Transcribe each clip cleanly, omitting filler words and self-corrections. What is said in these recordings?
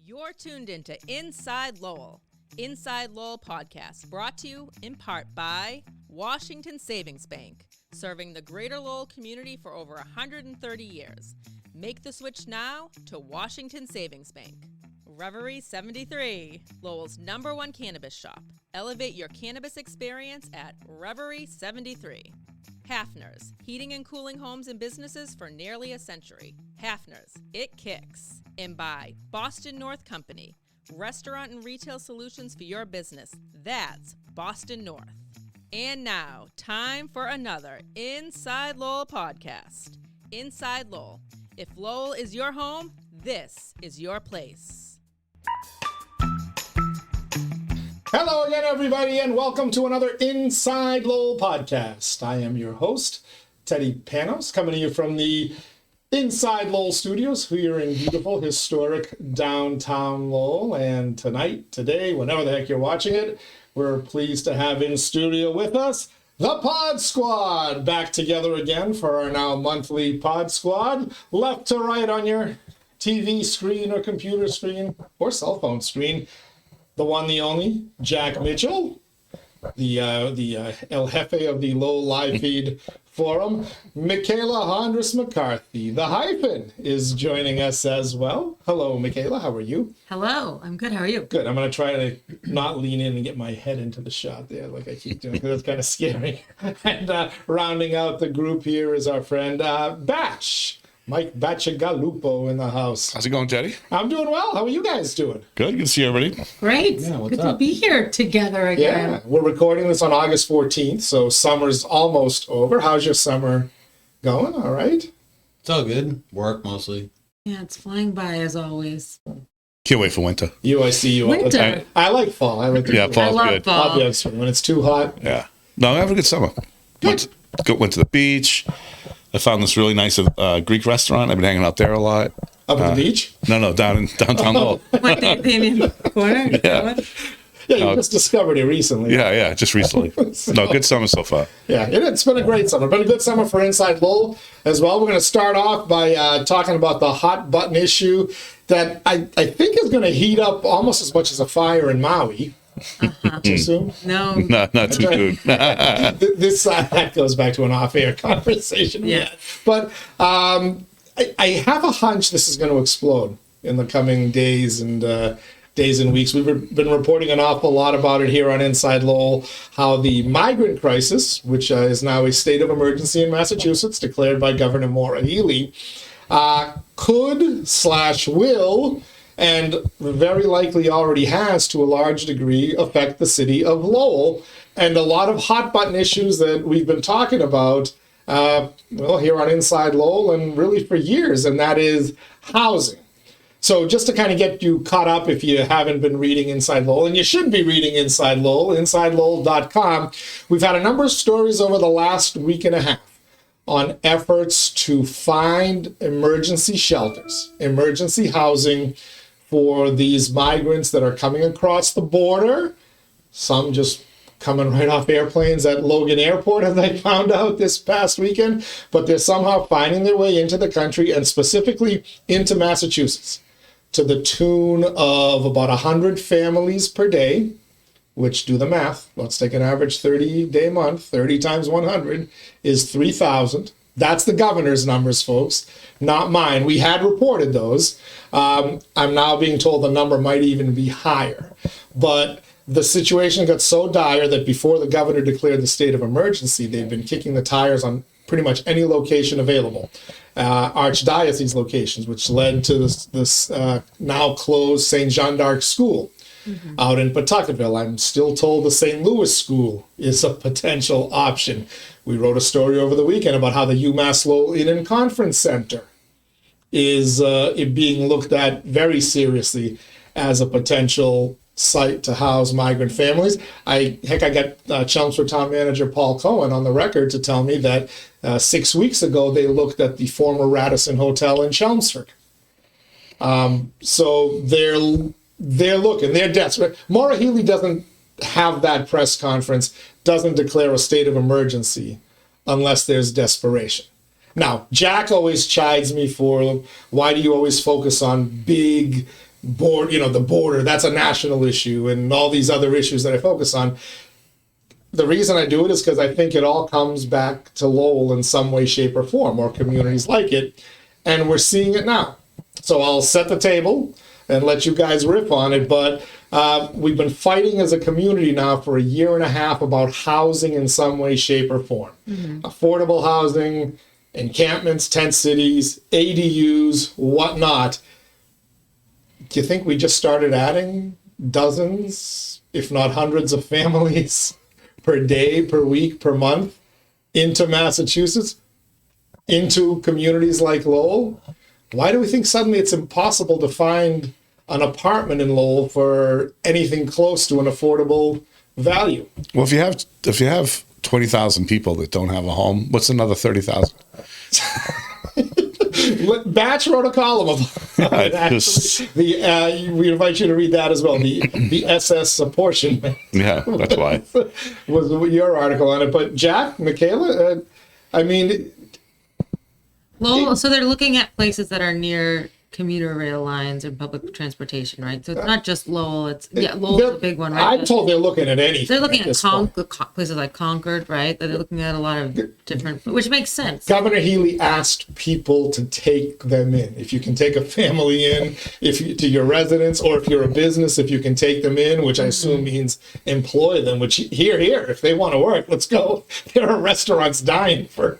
You're tuned into Inside Lowell. Inside Lowell podcast brought to you in part by Washington Savings Bank, serving the greater Lowell community for over 130 years. Make the switch now to Washington Savings Bank. Reverie 73, Lowell's #1 cannabis shop. Elevate your cannabis experience at Reverie 73. Hafner's, heating and cooling homes and businesses for nearly a century. Hafner's, it kicks. And by Boston North Company, restaurant and retail solutions for your business. That's Boston North. And now, time for another Inside Lowell podcast. Inside Lowell. If Lowell is your home, this is your place. Hello again, everybody, and welcome to another Inside Lowell podcast. I am your host, Teddy Panos, coming to you from the Inside Lowell studios here in beautiful, historic downtown Lowell. And today, whenever the heck you're watching it, we're pleased to have in studio with us the Pod Squad, back together again for our now monthly Pod Squad. Left to right on your TV screen or computer screen or cell phone screen. The one, the only, Jack Mitchell, the El Jefe of the Lowell Live Feed Forum. Mikaela McCarthy, the Hyphen, is joining us as well. Hello, Mikaela. How are you? Hello. I'm good. How are you? Good. I'm going to try to not lean in and get my head into the shot there like I keep doing, because that's kind of scary. And rounding out the group here is our friend Batch. Mike Bacigalupo in the house. How's it going, Teddy? I'm doing well. How are you guys doing? Good to see everybody. Great. Yeah, good to be here together again. Yeah, we're recording this on August 14th, so summer's almost over. How's your summer going? All right? It's all good. Work mostly. Yeah, it's flying by as always. Can't wait for winter. I see you all the time. I like fall. I like Yeah, fall's I love good. fall. Obviously, when it's too hot. Yeah. No, I have a good summer. Went to the beach. I found this really nice Greek restaurant. I've been hanging out there a lot. Up at the beach? No, down in downtown Lowell. What, the Indian corner? Yeah. Yeah, you just discovered it recently. Yeah, just recently. No, good summer so far. Yeah, it's been a great summer. Been a good summer for Inside Lowell as well. We're going to start off by talking about the hot button issue that I think is going to heat up almost as much as a fire in Maui. Too soon? No. No, not too soon. That goes back to an off-air conversation. Yeah. But I have a hunch this is going to explode in the coming days and weeks. We've been reporting an awful lot about it here on Inside Lowell, how the migrant crisis, which is now a state of emergency in Massachusetts, declared by Governor Maura Healey, could/will, and very likely already has to a large degree, affect the city of Lowell. And a lot of hot button issues that we've been talking about, here on Inside Lowell and really for years, and that is housing. So just to kind of get you caught up if you haven't been reading Inside Lowell, and you should be reading Inside Lowell, InsideLowell.com, we've had a number of stories over the last week and a half on efforts to find emergency shelters, emergency housing for these migrants that are coming across the border, some just coming right off airplanes at Logan Airport, as I found out this past weekend, but they're somehow finding their way into the country and specifically into Massachusetts to the tune of about 100 families per day, which, do the math, let's take an average 30-day month, 30 times 100 is 3,000. That's the governor's numbers, folks, not mine. We had reported those. I'm now being told the number might even be higher. But the situation got so dire that before the governor declared the state of emergency, they've been kicking the tires on pretty much any location available. Archdiocese locations, which led to this now closed St. Jean d'Arc School out in Pawtuckettville. I'm still told the St. Louis School is a potential option. We wrote a story over the weekend about how the UMass Lowell Inn and Conference Center is being looked at very seriously as a potential site to house migrant families. I got Chelmsford Town Manager Paul Cohen on the record to tell me that 6 weeks ago they looked at the former Radisson Hotel in Chelmsford. So they're looking, they're desperate. Maura Healey doesn't have that press conference, doesn't declare a state of emergency unless there's desperation. Now, Jack always chides me for, why do you always focus on big the border, that's a national issue, and all these other issues that I focus on. The reason I do it is because I think it all comes back to Lowell in some way, shape, or form, or communities like it, and we're seeing it now. So I'll set the table and let you guys riff on it, but we've been fighting as a community now for a year and a half about housing in some way, shape, or form. Affordable housing, encampments, tent cities, ADUs, whatnot. Do you think we just started adding dozens, if not hundreds of families per day, per week, per month into Massachusetts, into communities like Lowell? Why do we think suddenly it's impossible to find an apartment in Lowell for anything close to an affordable value? Well, if you have 20,000 people that don't have a home, what's another 30,000? Batch wrote a column about it, actually. We invite you to read that as well. The SS apportionment. Yeah, that's why. was your article on it. But Jack, Mikaela, Lowell, so they're looking at places that are near commuter rail lines and public transportation, right? So it's not just Lowell. Lowell's a big one, right? I'm told they're looking at anything. They're looking at places like Concord, right? They're looking at a lot of different, which makes sense. Governor Healy asked people to take them in. If you can take a family in, to your residence, or if you're a business, if you can take them in, which I assume means employ them. Which here, if they want to work, let's go. There are restaurants dying for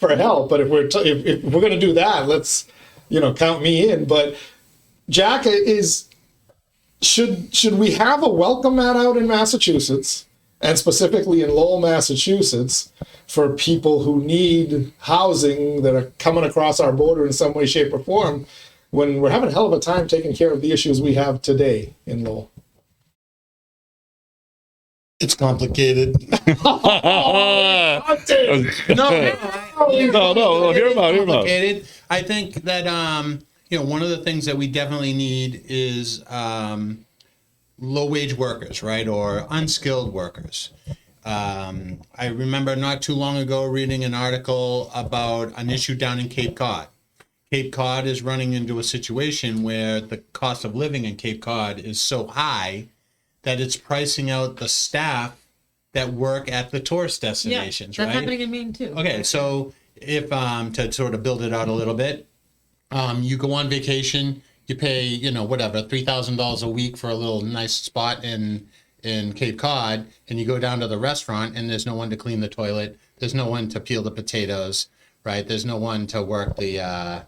help. But if we're going to do that, let's count me in. But Jack, should we have a welcome mat out in Massachusetts, and specifically in Lowell, Massachusetts, for people who need housing that are coming across our border in some way, shape, or form, when we're having a hell of a time taking care of the issues we have today in Lowell? It's complicated. No, hear about. Complicated. I think that one of the things that we definitely need is low-wage workers, right, or unskilled workers. I remember not too long ago reading an article about an issue down in Cape Cod. Cape Cod is running into a situation where the cost of living in Cape Cod is so high that it's pricing out the staff that work at the tourist destinations, that's right? happening in Maine too. Okay, so if to sort of build it out a little bit, you go on vacation, you pay whatever $3,000 a week for a little nice spot in Cape Cod, and you go down to the restaurant and there's no one to clean the toilet, there's no one to peel the potatoes, right? There's no one to work the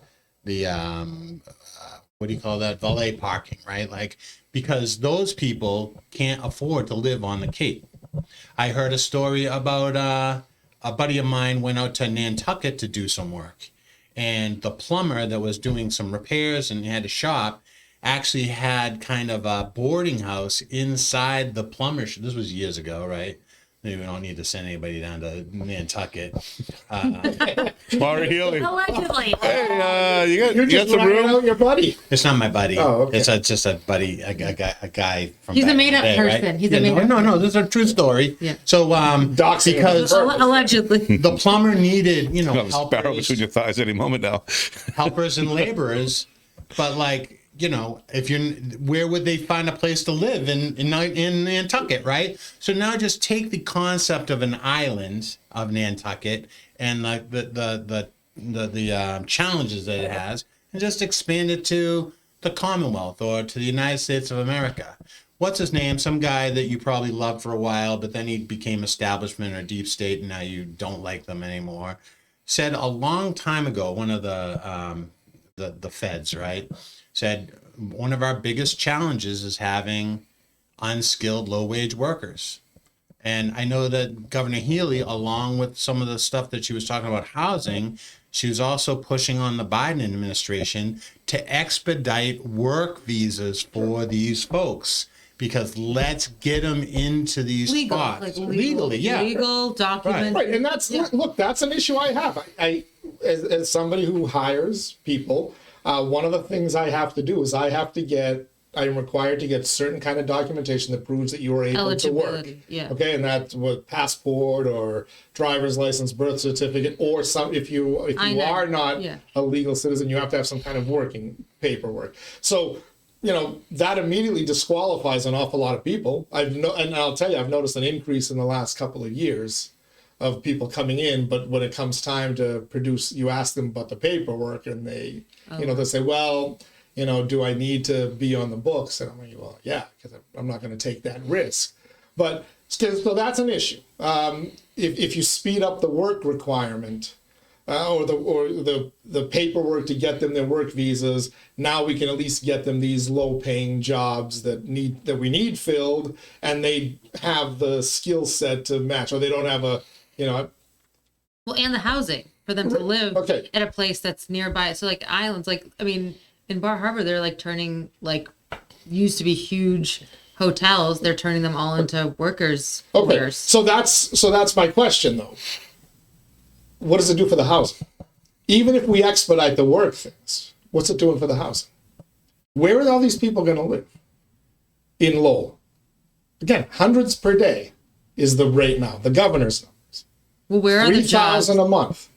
what do you call that, valet parking, right? Because those people can't afford to live on the Cape. I heard a story about a buddy of mine went out to Nantucket to do some work, and the plumber that was doing some repairs and had a shop actually had kind of a boarding house inside the plumber shop. This was years ago, right? Maybe we don't need to send anybody down to Nantucket. Maury Healy. Allegedly. Hey, You're you got just some ratting room? out your buddy. It's not my buddy. Oh, okay. It's just a buddy, a guy from. He's a back in made-up the day, person. Right? He's a made-up No. This is a true story. Yeah. So Doxing because him. Allegedly. the plumber needed You have a sparrow helpers, between your thighs any moment now. helpers and laborers, but if you're, where would they find a place to live in Nantucket, right? So now just take the concept of an island of Nantucket and the challenges that it has, and just expand it to the Commonwealth or to the United States of America. What's his name? Some guy that you probably loved for a while, but then he became establishment or deep state, and now you don't like them anymore. Said a long time ago, one of the feds, right, said one of our biggest challenges is having unskilled low-wage workers. And I know that Governor Healy, along with some of the stuff that she was talking about housing, she was also pushing on the Biden administration to expedite work visas for these folks, because let's get them into these spots legally. Yeah, Legal documents. Right, and that's look, that's an issue I have. I as somebody who hires people, one of the things I have to do is I'm required to get certain kind of documentation that proves that you are able to work. Yeah. Okay, and that's with passport or driver's license, birth certificate, or if you are not a legal citizen, you have to have some kind of working paperwork. So that immediately disqualifies an awful lot of people. And I'll tell you, I've noticed an increase in the last couple of years of people coming in, but when it comes time to produce, you ask them about the paperwork, and they, they say, well, do I need to be on the books? And I'm like, well, yeah, because I'm not going to take that risk. But so that's an issue. If you speed up the work requirement or the paperwork to get them their work visas, now we can at least get them these low-paying jobs that we need filled, and they have the skill set to match, or they don't have well, and the housing for them to live at a place that's nearby. So like islands, in Bar Harbor, they're like turning used to be huge hotels. They're turning them all into workers' quarters. So that's my question though. What does it do for the housing? Even if we expedite the work things, what's it doing for the housing? Where are all these people going to live? In Lowell. Again, hundreds per day is the rate now. The governor's numbers. Well, where are the jobs? $3,000 a month.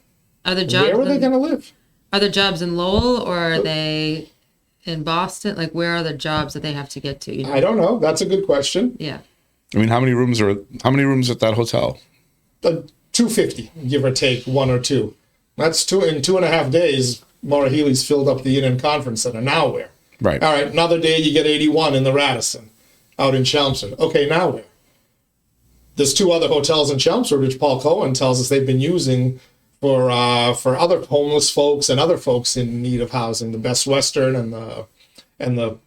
Are the jobs? Where are they going to live? Are the jobs in Lowell, or are they in Boston? Like, where are the jobs that they have to get to? I don't know. That's a good question. Yeah. I mean, how many rooms at that hotel? 250, give or take, one or two. That's in 2.5 days. Maura Healey's filled up the Inn and Conference Center. Now where? Right. All right. Another day you get 81 in the Radisson, out in Chelmsford. Okay, now where? There's 2 other hotels in Chelmsford, which Paul Cohen tells us they've been using for other homeless folks and other folks in need of housing. The Best Western and the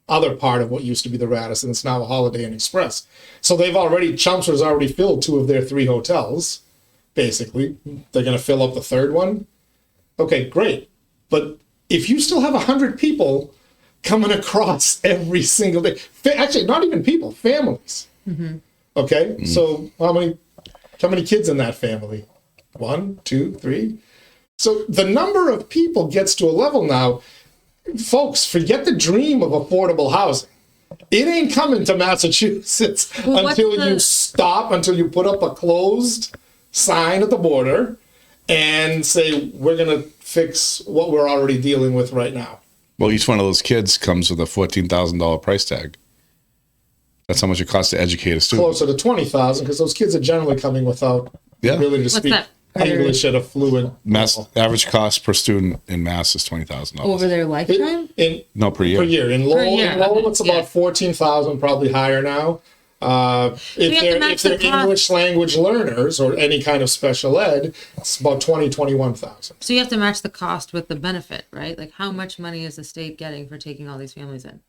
other part of what used to be the Radisson. It's now a Holiday Inn Express. So Chelmsford's already filled 2 of their 3 hotels. Basically, they're going to fill up the 3rd one. Okay, great. But if you still have 100 people coming across every single day, actually, not even people, families. Mm-hmm. Okay, so how many kids in that family? 1, 2, 3. So the number of people gets to a level now. Folks, forget the dream of affordable housing. It ain't coming to Massachusetts until you put up a closed sign at the border and say, we're going to fix what we're already dealing with right now. Well, each one of those kids comes with a $14,000 price tag. That's how much it costs to educate a student. Closer to 20,000, because those kids are generally coming without ability to speak English at a fluent level. Average cost per student in Mass is $20,000 over their lifetime. Per year. Per year. In Lowell, it's about 14,000, probably higher now. If they're English language learners or any kind of special ed, it's about 21,000. So you have to match the cost with the benefit, right? Like, how much money is the state getting for taking all these families in?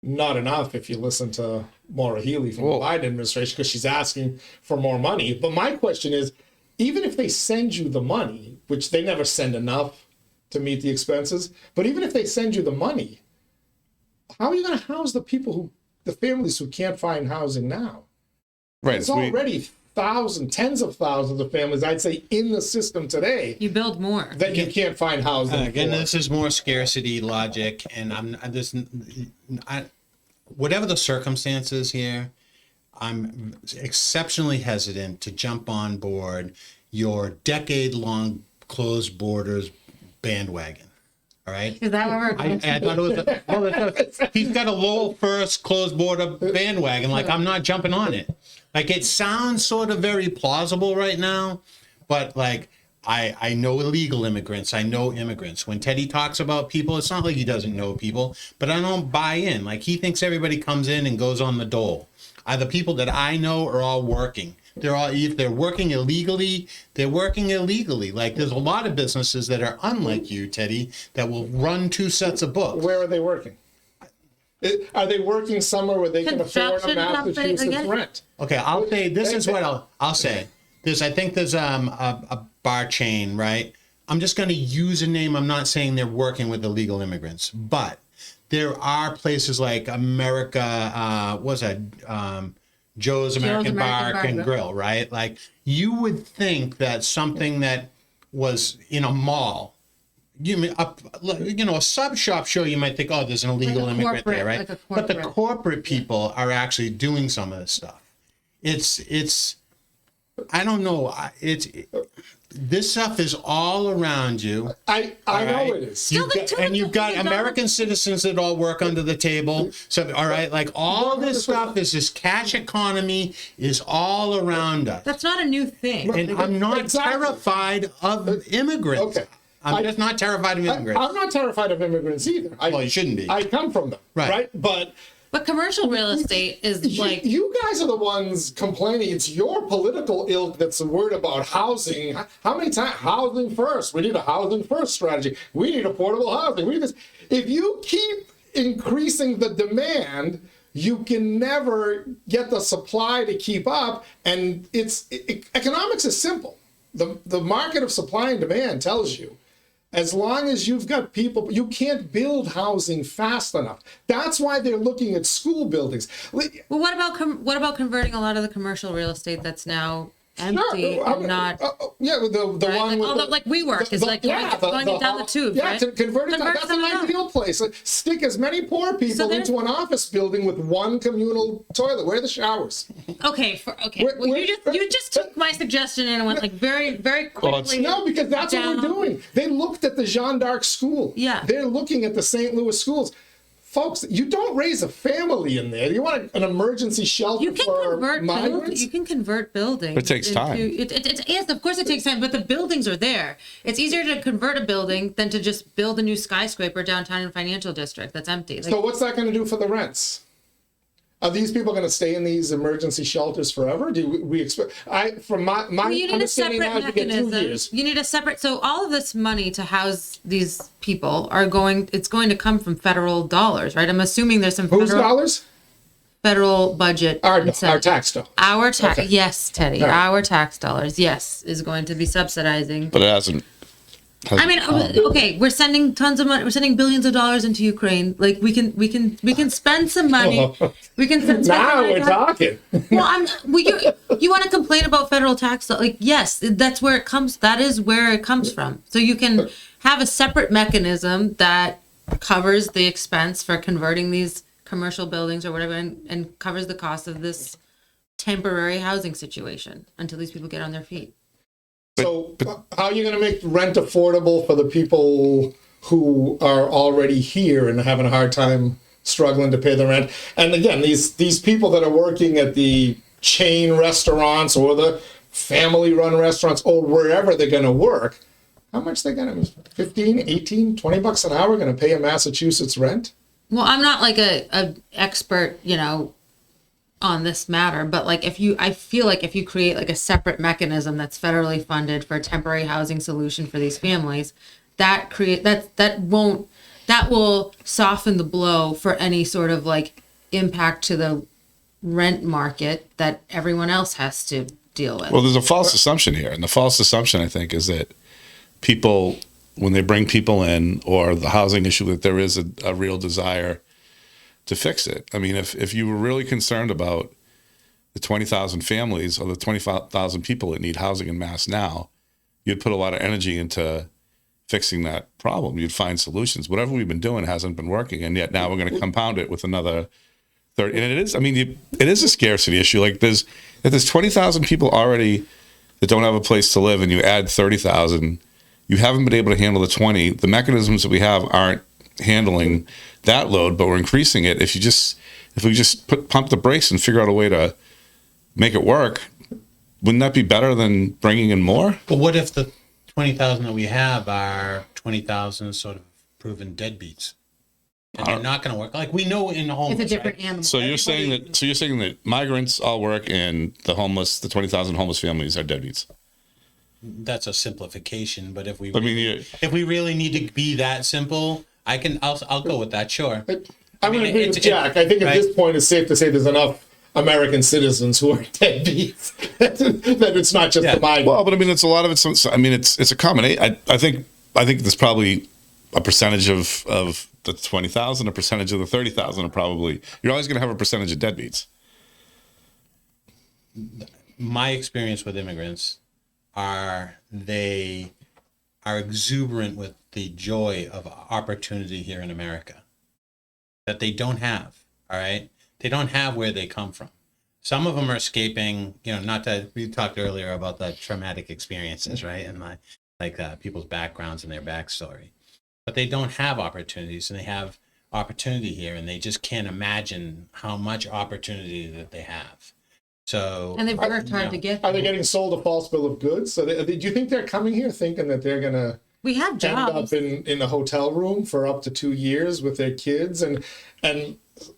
Not enough if you listen to Maura Healey from the Biden administration, because she's asking for more money. But my question is, even if they send you the money, which they never send enough to meet the expenses, but even if they send you the money, how are you going to house the families who can't find housing now? Right. There's already tens of thousands of families, I'd say, in the system today. You build more. That you can't find housing. Again, this is more scarcity logic, and whatever the circumstances here, I'm exceptionally hesitant to jump on board your decade-long closed borders bandwagon. All right. Is that what we're? I thought it was. He's got a Lowell first closed border bandwagon. Like, I'm not jumping on it. Like, it sounds sort of very plausible right now, but like, I know illegal immigrants. I know immigrants. When Teddy talks about people, it's not like he doesn't know people, but I don't buy in. Like, he thinks everybody comes in and goes on the dole. The people that I know are all working. If they're working illegally, they're working illegally. Like, there's a lot of businesses that are unlike you, Teddy, that will run 2 sets of books. Where are they working? Are they working somewhere where they can afford a Massachusetts rent? Okay, I'll say this is what I'll say. I think there's a bar chain, right? I'm just going to use a name. I'm not saying they're working with illegal immigrants, but there are places like Joe's American Bar and Grill, right? Like, you would think that something that was in a mall, a sub shop show, you might think, oh, there's an illegal immigrant there, right? But the corporate people are actually doing some of this stuff. It's I don't know. this stuff is all around you. I know it is. You've got American citizens that all work under the table. So, all right, like all this stuff is this cash economy is all around us. That's not a new thing. And I'm not terrified of immigrants. Okay. I'm just not terrified of immigrants. I'm not terrified of immigrants either. Well, you shouldn't be. I come from them, right? But commercial real estate is like... You guys are the ones complaining. It's your political ilk that's worried about housing. How many times? Housing first. We need a housing first strategy. We need affordable housing. We need this. If you keep increasing the demand, you can never get the supply to keep up. And economics is simple. The market of supply and demand tells you, as long as you've got people, you can't build housing fast enough. That's why they're looking at school buildings. Well, what about converting a lot of the commercial real estate that's now empty and not? The right? one like, with WeWork is going down the tube, right? Convert it. That's an ideal place. Stick as many poor people into an office building with one communal toilet. Where are the showers? Okay. You just took my suggestion and went like very, very quickly. No, because that's what we're doing. They looked at the Jeanne d'Arc school. Yeah. They're looking at the St. Louis schools. Folks, you don't raise a family in there. You want an emergency shelter for migrants? You can convert buildings. It takes time. Yes, of course it takes time, but the buildings are there. It's easier to convert a building than to just build a new skyscraper downtown in financial district that's empty. So what's that going to do for the rents? Are these people going to stay in these emergency shelters forever? Do we expect? From my understanding now, you get 2 years. You need a separate. So all of this money to house these people it's going to come from federal dollars, right? I'm assuming there's some Whose dollars? Federal budget. Our tax dollars. Our tax. Okay. Yes, Teddy. Right. Our tax dollars. Yes, is going to be subsidizing. But it hasn't. I mean, okay, we're sending tons of money. We're sending billions of dollars into Ukraine. Like we can spend some money. We can spend now some money. we're talking. You want to complain about federal tax? Like, yes, that's where it comes. That is where it comes from. So you can have a separate mechanism that covers the expense for converting these commercial buildings or whatever, and covers the cost of this temporary housing situation until these people get on their feet. So how are you going to make rent affordable for the people who are already here and having a hard time struggling to pay the rent? And again, these people that are working at the chain restaurants or the family-run restaurants or wherever they're going to work, how much they're going to, 15, 18, 20 bucks an hour going to pay a Massachusetts rent? Well, I'm not like a expert, on this matter, but like I feel like if you create like a separate mechanism that's federally funded for a temporary housing solution for these families, that will soften the blow for any sort of like impact to the rent market that everyone else has to deal with. Well, there's a false assumption here, and the false assumption I think is that people, when they bring people in, or the housing issue, that there is a real desire to fix it. I mean, if you were really concerned about the 20,000 families or the 25,000 people that need housing in Mass now, you'd put a lot of energy into fixing that problem. You'd find solutions. Whatever we've been doing hasn't been working, and yet now we're going to compound it with another 30. And it is, I mean, it is a scarcity issue. Like if there's 20,000 people already that don't have a place to live, and you add 30,000, you haven't been able to handle the 20. The mechanisms that we have aren't handling that load, but we're increasing it. If we just pump the brakes and figure out a way to make it work, wouldn't that be better than bringing in more? But what if the 20,000 that we have are 20,000 sort of proven deadbeats, and they're not going to work? Like we know in the homeless, it's a different animal. So you're saying that migrants all work, and the 20,000 homeless families are deadbeats. That's a simplification, but if we really need to be that simple, I'll go with that. Sure. I'm going to agree with Jack. I think at this point it's safe to say there's enough American citizens who are deadbeats that it's not just the migrants. Well, but I mean, it's a lot of it's. I mean, it's a combination. I think there's probably a percentage of the 20,000, a percentage of the 30,000 are probably. You're always going to have a percentage of deadbeats. My experience with immigrants they are exuberant with the joy of opportunity here in America that they don't have. All right. They don't have where they come from. Some of them are escaping, not that we talked earlier about the traumatic experiences, right? And people's backgrounds and their backstory. But they don't have opportunities, and they have opportunity here, and they just can't imagine how much opportunity that they have. So, and they've worked hard to get there. Are they getting sold a false bill of goods? So do you think they're coming here thinking that they're going to we have jobs. end up in a hotel room for up to 2 years with their kids? And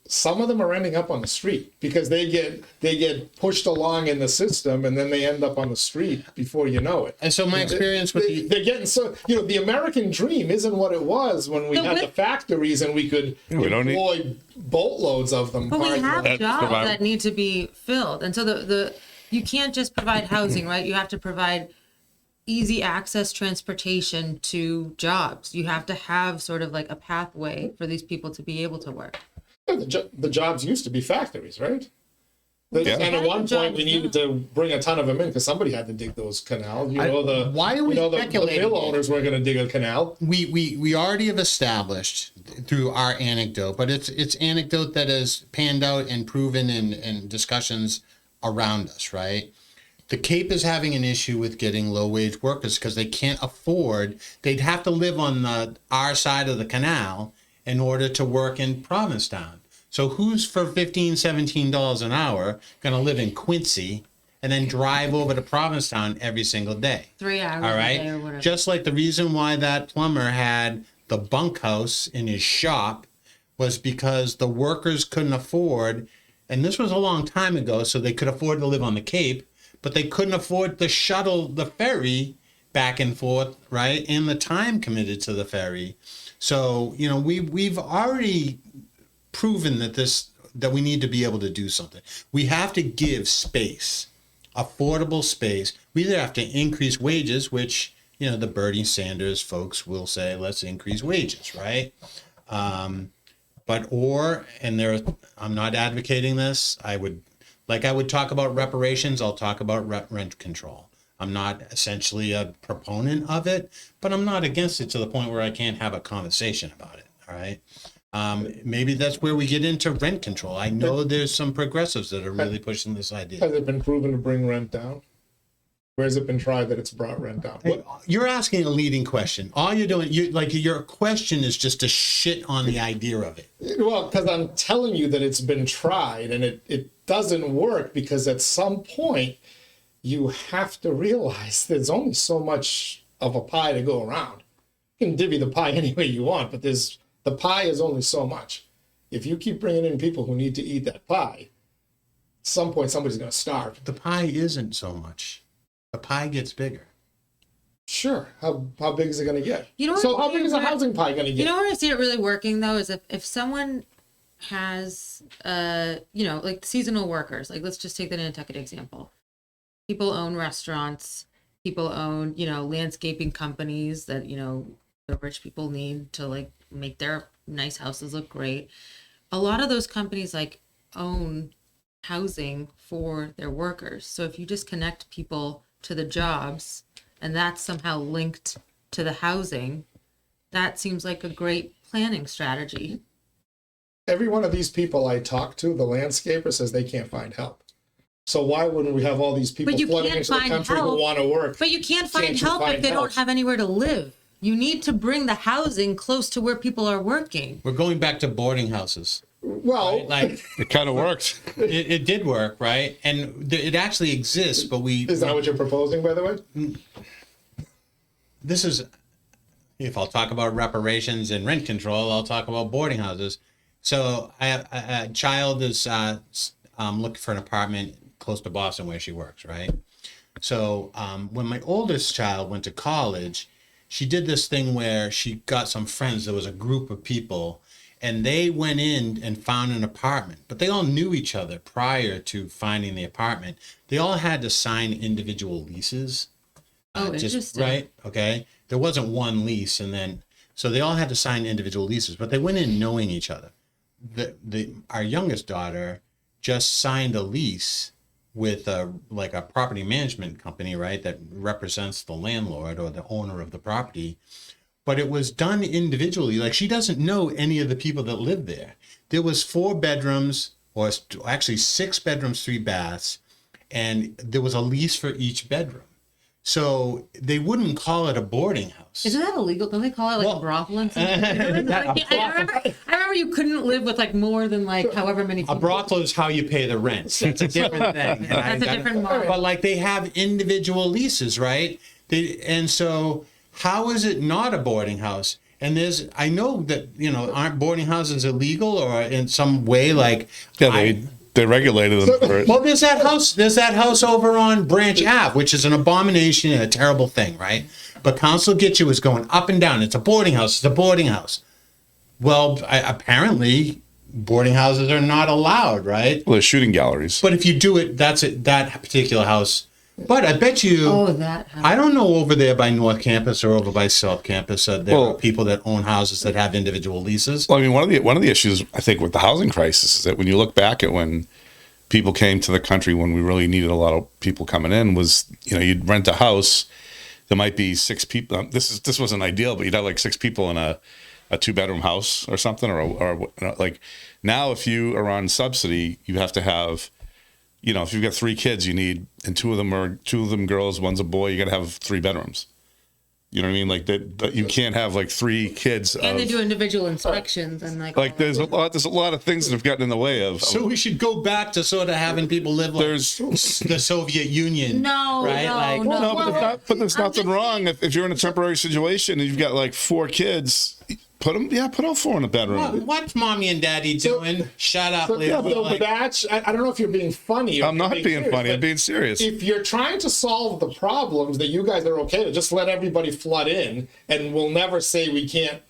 some of them are ending up on the street because they get pushed along in the system, and then they end up on the street before you know it. And so my experience with they're getting the American dream isn't what it was when we had the factories and we could employ boatloads of them. But we have jobs that need to be filled, and so you can't just provide housing, right? You have to provide easy access transportation to jobs. You have to have sort of like a pathway for these people to be able to work. The jobs used to be factories, right? And at one point we needed to bring a ton of them in because somebody had to dig those canals. Why are we speculating? The mill owners were going to dig a canal. We already have established through our anecdote, but it's anecdote that has panned out and proven in discussions around us, right? The Cape is having an issue with getting low-wage workers because they can't afford. They'd have to live on our side of the canal in order to work in Provincetown. So who's for $15, $17 an hour going to live in Quincy and then drive over to Provincetown every single day? 3 hours All right? a day or whatever. Just like the reason why that plumber had the bunkhouse in his shop was because the workers couldn't afford, and this was a long time ago, so they could afford to live on the Cape, but they couldn't afford the shuttle, the ferry back and forth, right? And the time committed to the ferry. So, we've already proven that we need to be able to do something. We have to give space, affordable space. We either have to increase wages, which, the Bernie Sanders folks will say, let's increase wages, right? I'm not advocating this. I would talk about reparations, I'll talk about rent control. I'm not essentially a proponent of it, but I'm not against it to the point where I can't have a conversation about it, all right? Maybe that's where we get into rent control. I know there's some progressives that are really pushing this idea. Has it been proven to bring rent down? Where has it been tried that it's brought rent down? You're asking a leading question. All you're doing, your question is just to shit on the idea of it. Well, because I'm telling you that it's been tried and it doesn't work because at some point you have to realize there's only so much of a pie to go around. You can divvy the pie any way you want, but the pie is only so much. If you keep bringing in people who need to eat that pie, at some point somebody's going to starve. The pie isn't so much. The pie gets bigger. Sure. How big is it going to get? How big is a where- housing pie going to get? You know where I see it really working though is if someone has like seasonal workers, like let's just take the Nantucket example. People own restaurants, people own, landscaping companies that, the rich people need to like make their nice houses look great. A lot of those companies like own housing for their workers. So if you just connect people to the jobs and that's somehow linked to the housing, that seems like a great planning strategy. Every one of these people I talk to, the landscaper says they can't find help. So why wouldn't we have all these people flooding into the country who want to work? But you can't find help if they don't have anywhere to live. You need to bring the housing close to where people are working. We're going back to boarding houses. Well, right? It kind of worked. It did work, right? And it actually exists, but Is that what you're proposing, by the way? This is, if I'll talk about reparations and rent control, I'll talk about boarding houses. So I have a child is looking for an apartment close to Boston where she works, right? So when my oldest child went to college, she did this thing where she got some friends. There was a group of people, and they went in and found an apartment. But they all knew each other prior to finding the apartment. They all had to sign individual leases. Interesting. Right? Okay. There wasn't one lease, and then so they all had to sign individual leases, but they went in knowing each other. Our youngest daughter just signed a lease with a property management company, right, that represents the landlord or the owner of the property. But it was done individually. Like, she doesn't know any of the people that live there. There was 4 bedrooms, or actually 6 bedrooms, 3 baths, and there was a lease for each bedroom. So they wouldn't call it a boarding house. Isn't that illegal? Don't they call it like a brothel and something? I remember you couldn't live with like more than like however many people. A brothel is how you pay the rent. That's a different thing. That's a different model. But like they have individual leases, right? And so how is it not a boarding house? And I know that, aren't boarding houses illegal or in some way like... Yeah, they regulated them for it. Well, there's that house over on Branch Ave, which is an abomination and a terrible thing, right? But Council Getchu is going up and down. It's a boarding house. It's a boarding house. Well, apparently boarding houses are not allowed, right? Well, there's shooting galleries. But if you do it, that particular house. But I bet you... Oh, that house. I don't know over there by North Campus or over by South Campus. There are people that own houses that have individual leases. Well, I mean, one of the issues, I think, with the housing crisis is that when you look back at when people came to the country, when we really needed a lot of people coming in, was, you'd rent a house. There might be 6 people. This wasn't ideal, but you'd have like 6 people in a 2-bedroom house or something, or like now if you are on subsidy, you have to have, if you've got 3 kids, you need, and 2 of them girls, 1's a boy, you got to have 3 bedrooms. You know what I mean? Like that you can't have like 3 kids. And they do individual inspections and like there's a lot of things that have gotten in the way of. So we should go back to sort of having people live like the Soviet Union. No, right? No. But there's nothing wrong if you're in a temporary situation and you've got like 4 kids. Put all 4 in a bedroom. What's mommy and daddy doing? Shut up, but that's, I don't know if you're being funny. I'm not being funny. I'm being serious. If you're trying to solve the problems that you guys are okay to, just let everybody flood in, and we'll never say we can't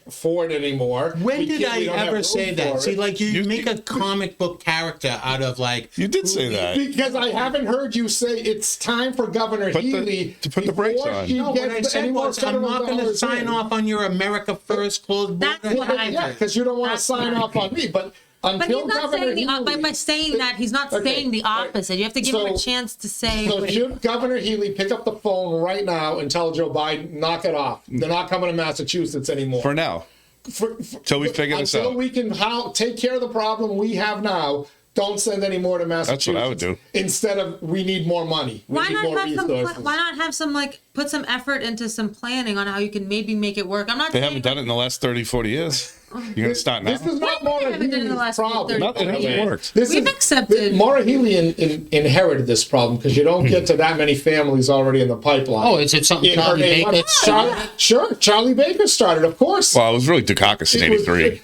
afford it anymore. When did I ever say that? See, like you make a comic book character out of like... You did say that. Because I haven't heard you say it's time for Governor Healy to put the brakes on. No, what I said was I'm not going to sign off on your America First closed border. That's what I heard. Because you don't want to sign off on me, but... But he's not saying by saying that, he's not saying the opposite. You have to give him a chance to say. So should Governor Healy pick up the phone right now and tell Joe Biden, knock it off? They're not coming to Massachusetts anymore. For now. Till we figure this out. Until we can take care of the problem we have now, don't send any more to Massachusetts. That's what I would do. Instead of, we need more money. Why not have some put some effort into some planning on how you can maybe make it work? They haven't done it in the last 30, 40 years. You're going to start now? This is not Maura Healy's problem. It hasn't worked. We've accepted. Maura Healy inherited this problem because you don't get to that many families already in the pipeline. Oh, is it something Charlie Baker started? Sure, Charlie Baker started, of course. Well, it was really Dukakis in 83.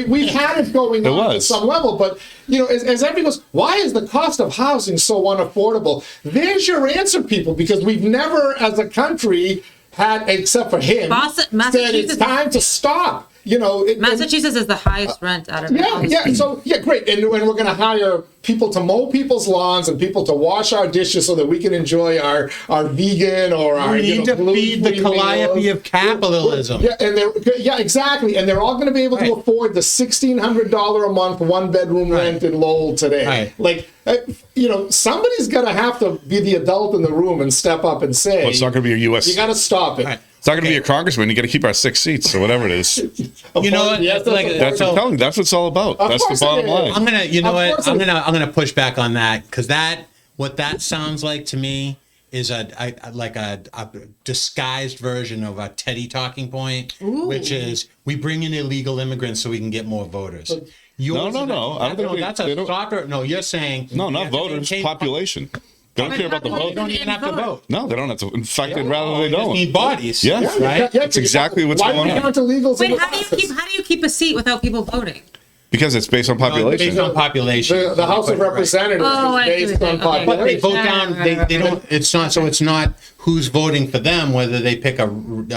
We've had it going on at some level, but, as everybody goes, why is the cost of housing so unaffordable? There's your answer, people, because we've never, as a country, had, except for him, said it's time to stop. Massachusetts is the highest rent out of great. And we're going to hire people to mow people's lawns and people to wash our dishes so that we can enjoy our vegan or our we need to feed the calliope of capitalism. Exactly. And they're all going to be able to afford the $1,600 a month 1-bedroom rent in Lowell today. Like, somebody's going to have to be the adult in the room and step up and say, well, it's not going to be a U.S. You got to stop it. It's not going to be a congressman. You got to keep our 6 seats or whatever it is. You know what? Yes, that's what it's all about. That's the bottom line. I'm gonna push back on that because what that sounds like to me is a disguised version of a Teddy talking point, which is we bring in illegal immigrants so we can get more voters. No. I don't think that's a soccer. No, you're saying not voters, population. They don't care about the vote. They don't even have to vote. No, they don't have to. In fact, they'd rather they don't. Need bodies. Yes, right. That's exactly what's going on. Why do we count illegals? Wait, how do you keep a seat without people voting? Because it's based on population. Based on population. The House of Representatives is based on population. But they vote down. They don't. It's not. So it's not who's voting for them. Whether they pick a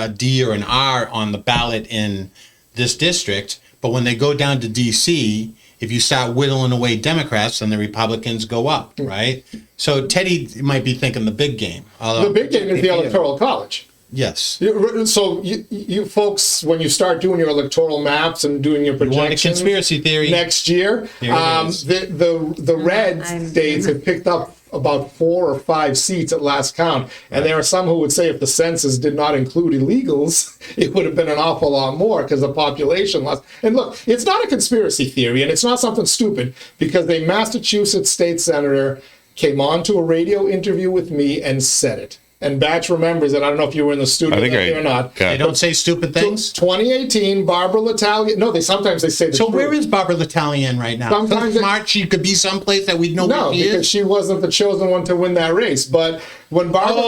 D or an R on the ballot in this district. But when they go down to D.C., if you start whittling away Democrats, then the Republicans go up, right? So Teddy might be thinking the big game. The big game is the Electoral College. Yes. So you folks, when you start doing your electoral maps and doing your projections, you want a conspiracy theory next year, the red states have picked up about 4 or 5 seats at last count. And there are some who would say if the census did not include illegals, it would have been an awful lot more because the population lost. And look, it's not a conspiracy theory, and it's not something stupid, because a Massachusetts state senator came on to a radio interview with me and said it. And Batch remembers it. I don't know if you were in the studio or not. They don't say stupid things? 2018, Barbara L'Italian. No, sometimes they say the So truth. where is Barbara L'Italian right now? Sometimes so smart she could be someplace that we'd know No, where she because is? she wasn't the chosen one to win that race. But when Barbara...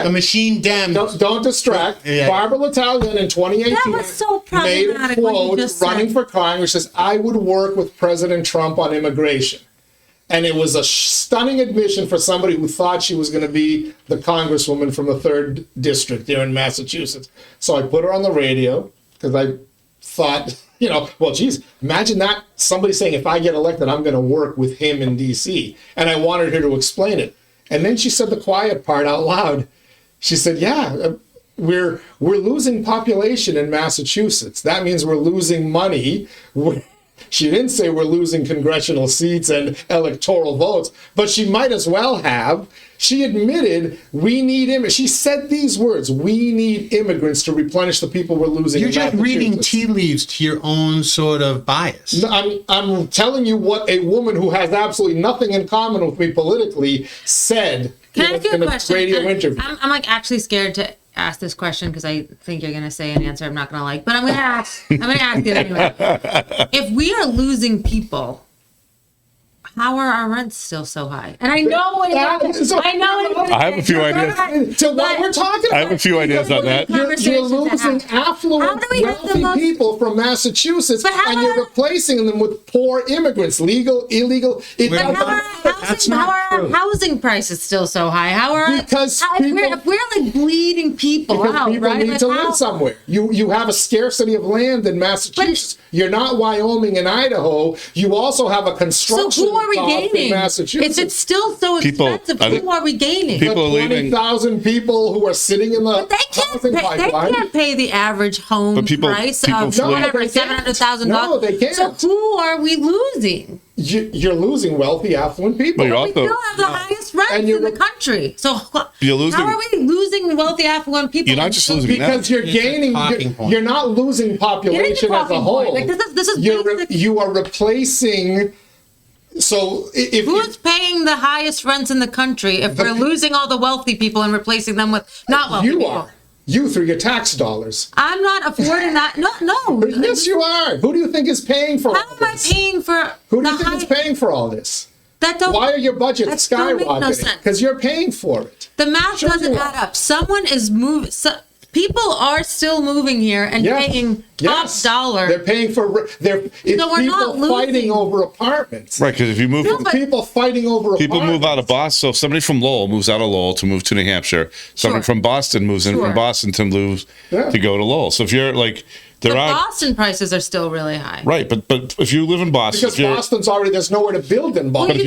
The machine Dems. Don't distract. Yeah. Barbara L'Italian in 2018 That was so made a problematic what you quote just running said. for Congress, says, I would work with President Trump on immigration. And it was a stunning admission for somebody who thought she was going to be the congresswoman from the 3rd district here in Massachusetts. So I put her on the radio because I thought, well, geez, imagine that. Somebody saying, if I get elected, I'm going to work with him in D.C. And I wanted her to explain it. And then she said the quiet part out loud. She said, yeah, we're losing population in Massachusetts. That means we're losing money. She didn't say we're losing congressional seats and electoral votes, but she might as well have. She admitted we need immigrants. She said these words: we need immigrants to replenish the people we're losing. You're just reading tea leaves to your own sort of bias. No, I'm telling you what a woman who has absolutely nothing in common with me politically said Can I ask you a in a question? radio interview. I'm like actually scared to ask this question because I think you're going to say an answer I'm not going to like, but I'm going to ask it anyway. If we are losing people, how are our rents still so high? And I know I have a few ideas. To what we're talking about. I have a few ideas on that. You're losing affluent, wealthy people from Massachusetts, and you're replacing them with poor immigrants, legal, illegal. How are our housing prices still so high? If we're like bleeding people out, people right? need to live somewhere. You have a scarcity of land in Massachusetts. You're not Wyoming and Idaho. You also have a construction. So who are we gaining? Massachusetts. If it's still so expensive, who are we gaining? People are leaving. 20,000 people who are sitting in the housing pipeline. They can't pay the average home price of whatever, $700,000. No, they can't. So who are we losing? You're losing wealthy, affluent people. We still have the highest rents in the country. So you're losing, how are we losing wealthy, affluent people? You're not just losing because you're gaining. You're not losing population as a whole. Like, this is you are replacing. So if who's paying the highest rents in the country if we're losing all the wealthy people and replacing them with not wealthy people? You are. You through your tax dollars. I'm not affording that. No. Yes, you are. Who do you think is paying for all this? How am I paying for Who do you think is paying for all this? Why are your budgets skyrocketing? Because you're paying for it. The math doesn't add up. Someone is moving. People are still moving here and paying top dollar. They're paying for. It's people fighting over apartments. Right, because if you move, people fighting over people apartments. move out of Boston. So if somebody from Lowell moves out of Lowell to move to New Hampshire, somebody from Boston moves in from Boston to move to go to Lowell. So if you're like, Boston prices are still really high. Right, but if you live in Boston, because Boston's already there's nowhere to build in Boston.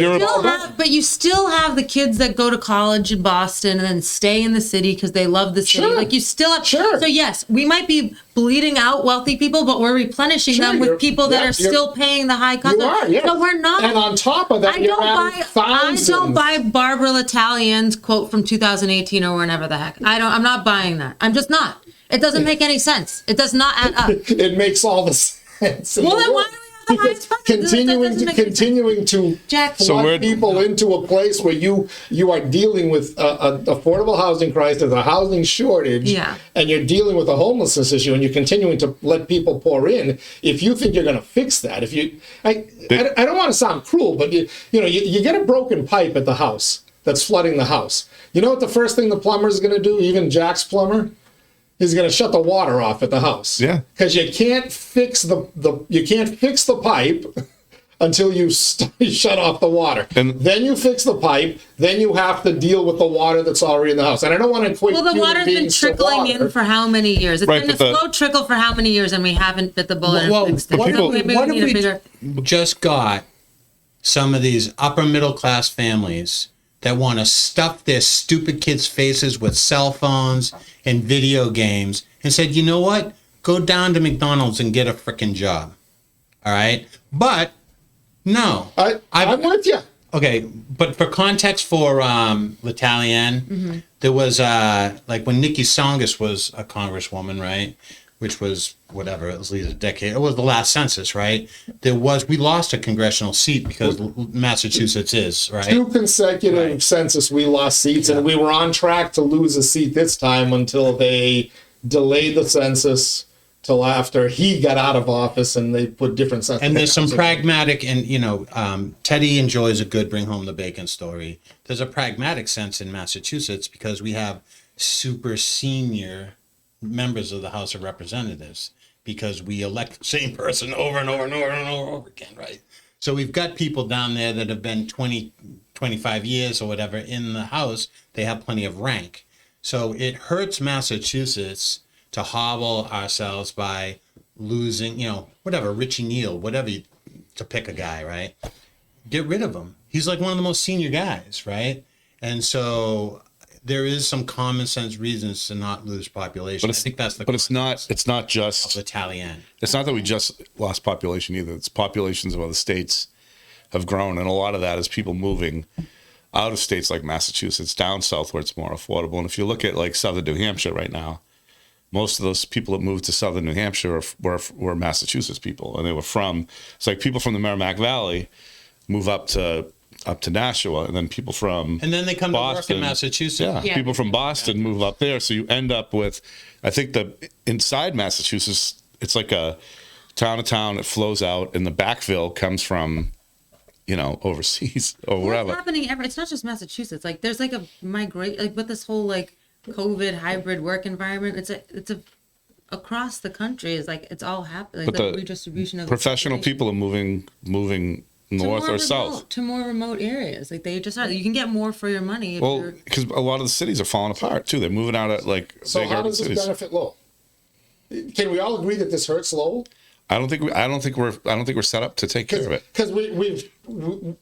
But you still have the kids that go to college in Boston and then stay in the city because they love the city. Like you still have. So yes, we might be bleeding out wealthy people, but we're replenishing them with people that are still paying the high cost. So we're not. And on top of that, I don't buy Barbara L'Italian's quote from 2018 or whenever the heck. I'm not buying that. I'm just not. It doesn't make any sense. It does not add up. It makes all the sense. Well, then why do we have the highest prices? Continuing to flood people into a place where you are dealing with an affordable housing crisis, a housing shortage, and you're dealing with a homelessness issue, and you're continuing to let people pour in. If you think you're going to fix that, I don't want to sound cruel, but you get a broken pipe at the house that's flooding the house. You know what the first thing the plumber is going to do? Even Jack's plumber. He's going to shut the water off at the house. Yeah. Because you can't fix the pipe until you shut off the water. And then you fix the pipe. Then you have to deal with the water that's already in the house. And I don't want to equate. Well, the water's been trickling in for how many years? It's been a slow trickle for how many years, and we haven't bit the bullet and fixed it. What if we just got some of these upper middle class families that want to stuff their stupid kids' faces with cell phones and video games and said, you know what? Go down to McDonald's and get a freaking job. All right? But, no. I'm with you. Okay, but for context for L'Italienne, there was like when Nikki Tsongas was a congresswoman, right? Which was whatever, at least a decade. It was the last census, right? We lost a congressional seat because Massachusetts is, right? 2 consecutive census we lost seats, and we were on track to lose a seat this time until they delayed the census till after he got out of office, and they put different census. And there's some pragmatic, and Teddy enjoys a good bring home the bacon story. There's a pragmatic sense in Massachusetts because we have super senior members of the House of Representatives because we elect the same person over and over and over and over again, right? So we've got people down there that have been 20, 25 years or whatever in the House. They have plenty of rank. So it hurts Massachusetts to hobble ourselves by losing, whatever, Richie Neal, to pick a guy, right? Get rid of him. He's like one of the most senior guys, right? And so there is some common sense reasons to not lose population. I think that's the. But it's not just Italian. It's not that we just lost population either. It's populations of other states have grown, and a lot of that is people moving out of states like Massachusetts down south where it's more affordable. And if you look at like southern New Hampshire right now, most of those people that moved to southern New Hampshire were Massachusetts people, and they were it's like people from the Merrimack Valley move up to Nashua, and then people from and then they come Boston, to work in Massachusetts. Yeah, people from Boston move up there, so you end up with, I think inside Massachusetts, it's like a town to town that flows out, and the backfill comes from, overseas or wherever. It's happening it's not just Massachusetts. Like there's like a migrate, like with this whole like COVID hybrid work environment. It's a across the country. Is like it's all happening. Like the redistribution of professional people are moving north or south to more remote areas. Like they just you can get more for your money. Because a lot of the cities are falling apart too. They're moving out at like so big how urban does this cities. benefit Lowell? Can we all agree that this hurts Lowell? I don't think we're set up to take care of it. Because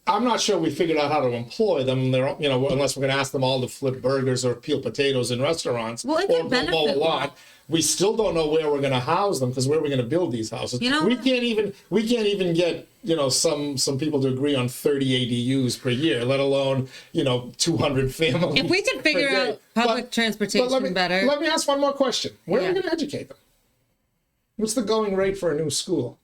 I'm not sure we figured out how to employ them. They're, unless we're going to ask them all to flip burgers or peel potatoes in restaurants or mow a lawn. We still don't know where we're going to house them because where are we going to build these houses? We can't even get some people to agree on 30 ADUs per year, let alone 200 families. If we could figure out public transportation better. Let me ask one more question. Where are we going to educate them? What's the going rate for a new school?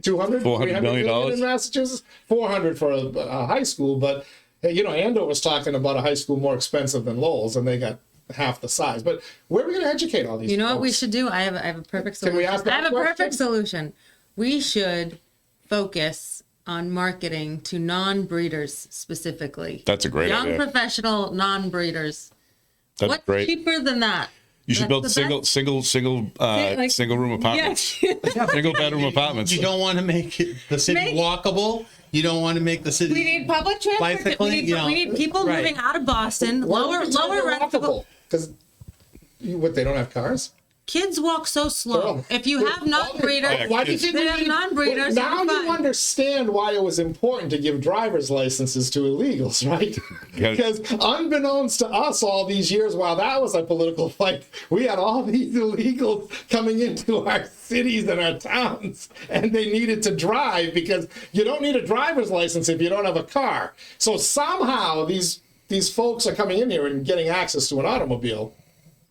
$400 million in Massachusetts? 400 for a high school, but Andover's talking about a high school more expensive than Lowell's, and they got half the size. But where are we going to educate all these? What we should do? I have a perfect solution. Can we ask that I have question? A perfect solution. We should focus on marketing to non-breeders specificely. That's a great idea. Young professional non-breeders. That's What's great. cheaper than that? You should build single room apartments. Single bedroom apartments. You don't want to make the city walkable. You don't want to make the city. We need public transportation. We need people moving out of Boston. Lower rentable. Because they don't have cars. Kids walk so slow. If you have non-breeders, why do you think they have non-breeders? Now you understand why it was important to give driver's licenses to illegals, right? Because unbeknownst to us all these years, while that was a political fight, we had all these illegals coming into our cities and our towns, and they needed to drive because you don't need a driver's license if you don't have a car. So somehow these folks are coming in here and getting access to an automobile.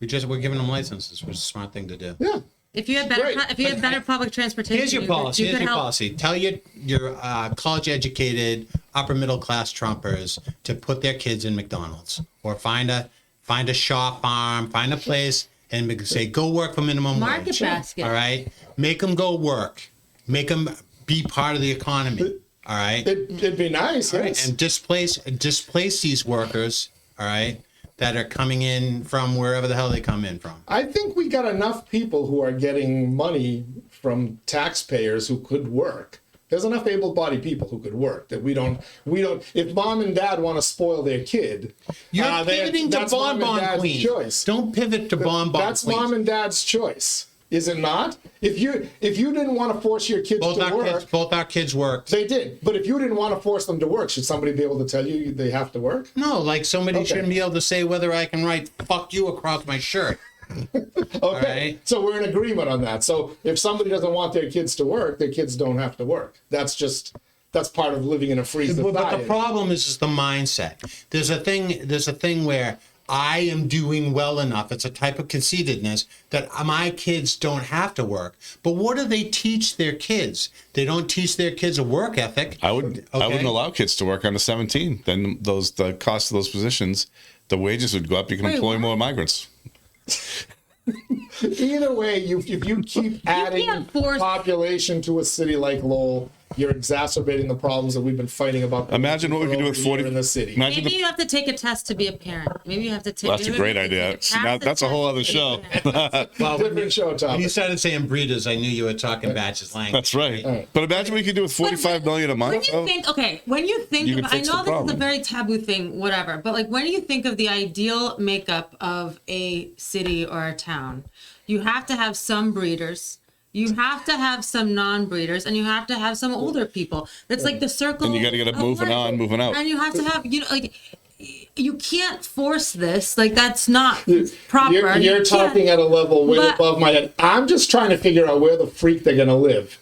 We're giving them licenses, which is a smart thing to do. Yeah. If you had better public transportation, here's your policy. Tell your college-educated, upper-middle-class Trumpers to put their kids in McDonald's or find a shop farm, find a place, and say, go work for minimum wage. Market basket. All right? Make them go work. Make them be part of the economy. All right? It'd be nice, yes. Right? And displace these workers, all right, that are coming in from wherever the hell they come in from. I think we got enough people who are getting money from taxpayers who could work. There's enough able-bodied people who could work that we don't. If mom and dad want to spoil their kid, you're pivoting to bonbon queen. Choice. Don't pivot to bonbon queen. That's mom and dad's choice. Is it not? If you didn't want to force your kids to work, both our kids worked. They did, but if you didn't want to force them to work, should somebody be able to tell you they have to work? No, like somebody shouldn't be able to say whether I can write "fuck you" across my shirt. Okay, so we're in agreement on that. So if somebody doesn't want their kids to work, their kids don't have to work. That's just that's part of living in a free society. But the problem is the mindset. There's a thing where I am doing well enough. It's a type of conceitedness that my kids don't have to work. But what do they teach their kids? They don't teach their kids a work ethic. I wouldn't allow kids to work under 17. Then the cost of those positions, the wages would go up. You can employ more migrants. Either way, if you keep adding population to a city like Lowell, you're exacerbating the problems that we've been fighting about. Imagine what we could do with 40 in the city. Maybe you have to take a test to be a parent. Maybe you have to take. Well, that's a great idea. That's a whole other show. Well, different show topic. When you started saying breeders, I knew you were talking batches language. That's right. But imagine what you could do with $45 million a month. When you think You can of, I fix know the this is a problem. very taboo thing, whatever, but like when you think of the ideal makeup of a city or a town, you have to have some breeders. You have to have some non-breeders, and you have to have some older people. That's like the circle. And you got to get it moving on, moving out. And you have to have, you can't force this. Like that's not proper. You're talking at a level way above my head. I'm just trying to figure out where the freak they're going to live.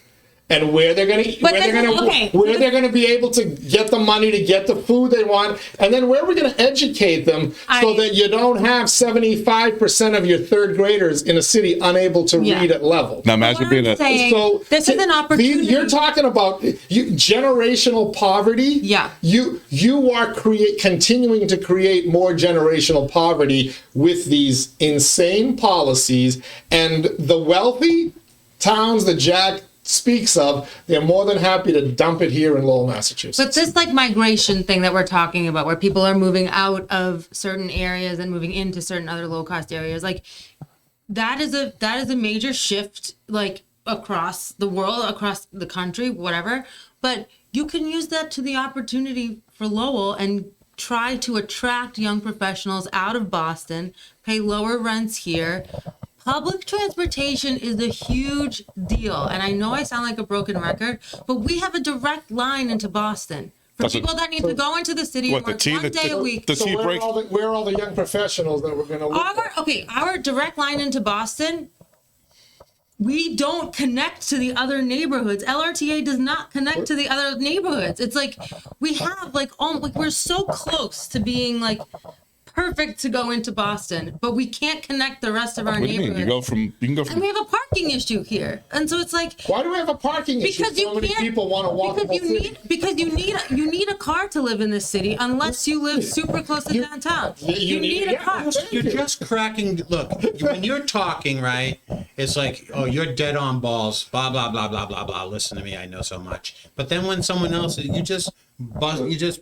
And where they're going to be able to get the money to get the food they want, and then where we're going to educate them so that you don't have 75% of your third graders in a city unable to read at level. Now imagine being this is an opportunity. You're talking about generational poverty. Yeah. You are continuing to create more generational poverty with these insane policies, and the wealthy towns that Jack speaks of, they're more than happy to dump it here in Lowell, Massachusetts. But this like migration thing that we're talking about, where people are moving out of certain areas and moving into certain other low cost areas, like that is a major shift, like across the world, across the country, whatever. But you can use that to the opportunity for Lowell and try to attract young professionals out of Boston, pay lower rents here. Public transportation is a huge deal. And I know I sound like a broken record, but we have a direct line into Boston. For people that need to go into the city and work 1 day a week. So where are all the young professionals that we're going to look our direct line into Boston, we don't connect to the other neighborhoods. LRTA does not connect to the other neighborhoods. It's like we have we're so close to being like perfect to go into Boston, but we can't connect the rest of our neighborhoods. What do you mean? You can go from. And we have a parking issue here, and so it's like. Why do we have a parking issue? Because so many people want to walk. Because you need a car to live in this city, unless you live super close to downtown. You need a car. You're just cracking. Look, when you're talking, right? It's like, oh, you're dead on balls. Blah blah blah blah blah blah. Listen to me, I know so much. But then when someone else, you just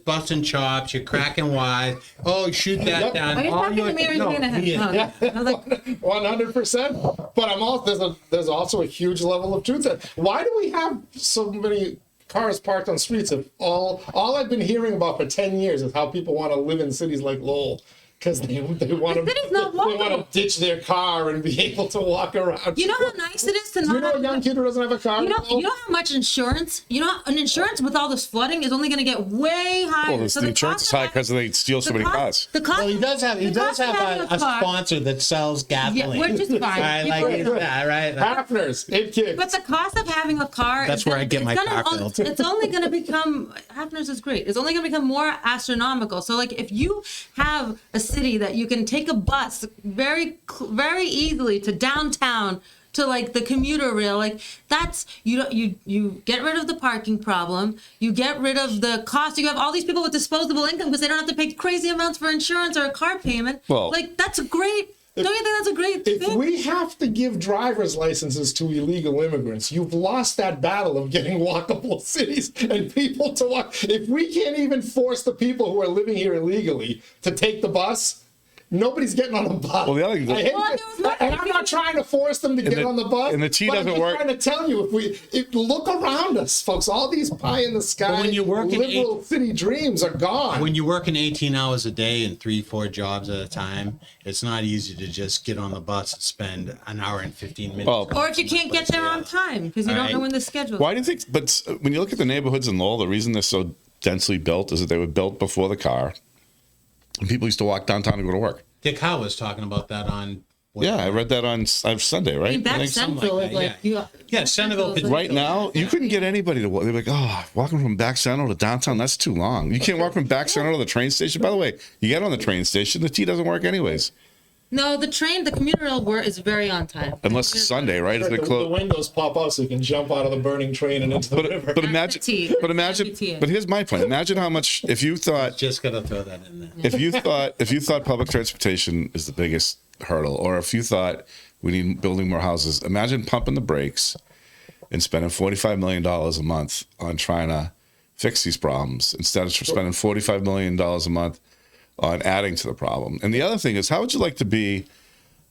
busting chops. You're cracking wise. Oh, shoot that down. Are you talking to me or are you going to have fun? I was like, 100%. But I'm also there's also a huge level of truth there. Why do we have so many cars parked on streets? If all I've been hearing about for 10 years is how people want to live in cities like Lowell. Because they want to ditch their car and be able to walk around. You know how nice it is to not. You know a young kid who doesn't have a car? You know how much insurance? An insurance with all this flooding is only going to get way higher. Well, the insurance is high because they steal so many cars. Well, he does have a sponsor that sells gasoline. Yeah, which is fine. Right? Hafner's, it kicks. But the cost of having a car. That's where I get my car filled. It's only going to become. Hafner's is great. It's only going to become more astronomical. So, like, if you have a city that you can take a bus very easily to downtown to like the commuter rail, like that's you get rid of the parking problem, you get rid of the cost. You have all these people with disposable income because they don't have to pay crazy amounts for insurance or a car payment. Well, like that's great. Don't you think that's a great thing? If we have to give driver's licenses to illegal immigrants, you've lost that battle of getting walkable cities and people to walk. If we can't even force the people who are living here illegally to take the bus, nobody's getting on the bus. Well, and I'm not trying to force them to get on the bus. And the T doesn't I'm work. trying to tell you, look around us, folks. All these pie in the sky liberal city dreams are gone. When you're working 18 hours a day and 3-4 jobs at a time, it's not easy to just get on the bus and spend an hour and 15 minutes. Or if you can't get there on time because you don't know when the schedule is. Why do you think? But when you look at the neighborhoods in Lowell, the reason they're so densely built is that they were built before the car. And people used to walk downtown to go to work. Dick Howe was talking about that on Yeah, I read that on Sunday, right? I mean, back think central like is that, like, Centerville could- right now, you couldn't get anybody to walk. They're like, oh, walking from back central to downtown, that's too long. You can't walk from back central to the train station. By the way, you get on the train station, the T doesn't work anyways. No, the commuter rail is very on time. Unless it's Sunday, right? It's The windows pop out so you can jump out of the burning train and into the river. But imagine, but here's my point. Imagine how much, if you thought, Just gotta throw that in there. if you thought public transportation is the biggest hurdle, or if you thought we need building more houses, imagine pumping the brakes and spending $45 million a month on trying to fix these problems instead of spending $45 million a month on adding to the problem. And the other thing is, how would you like to be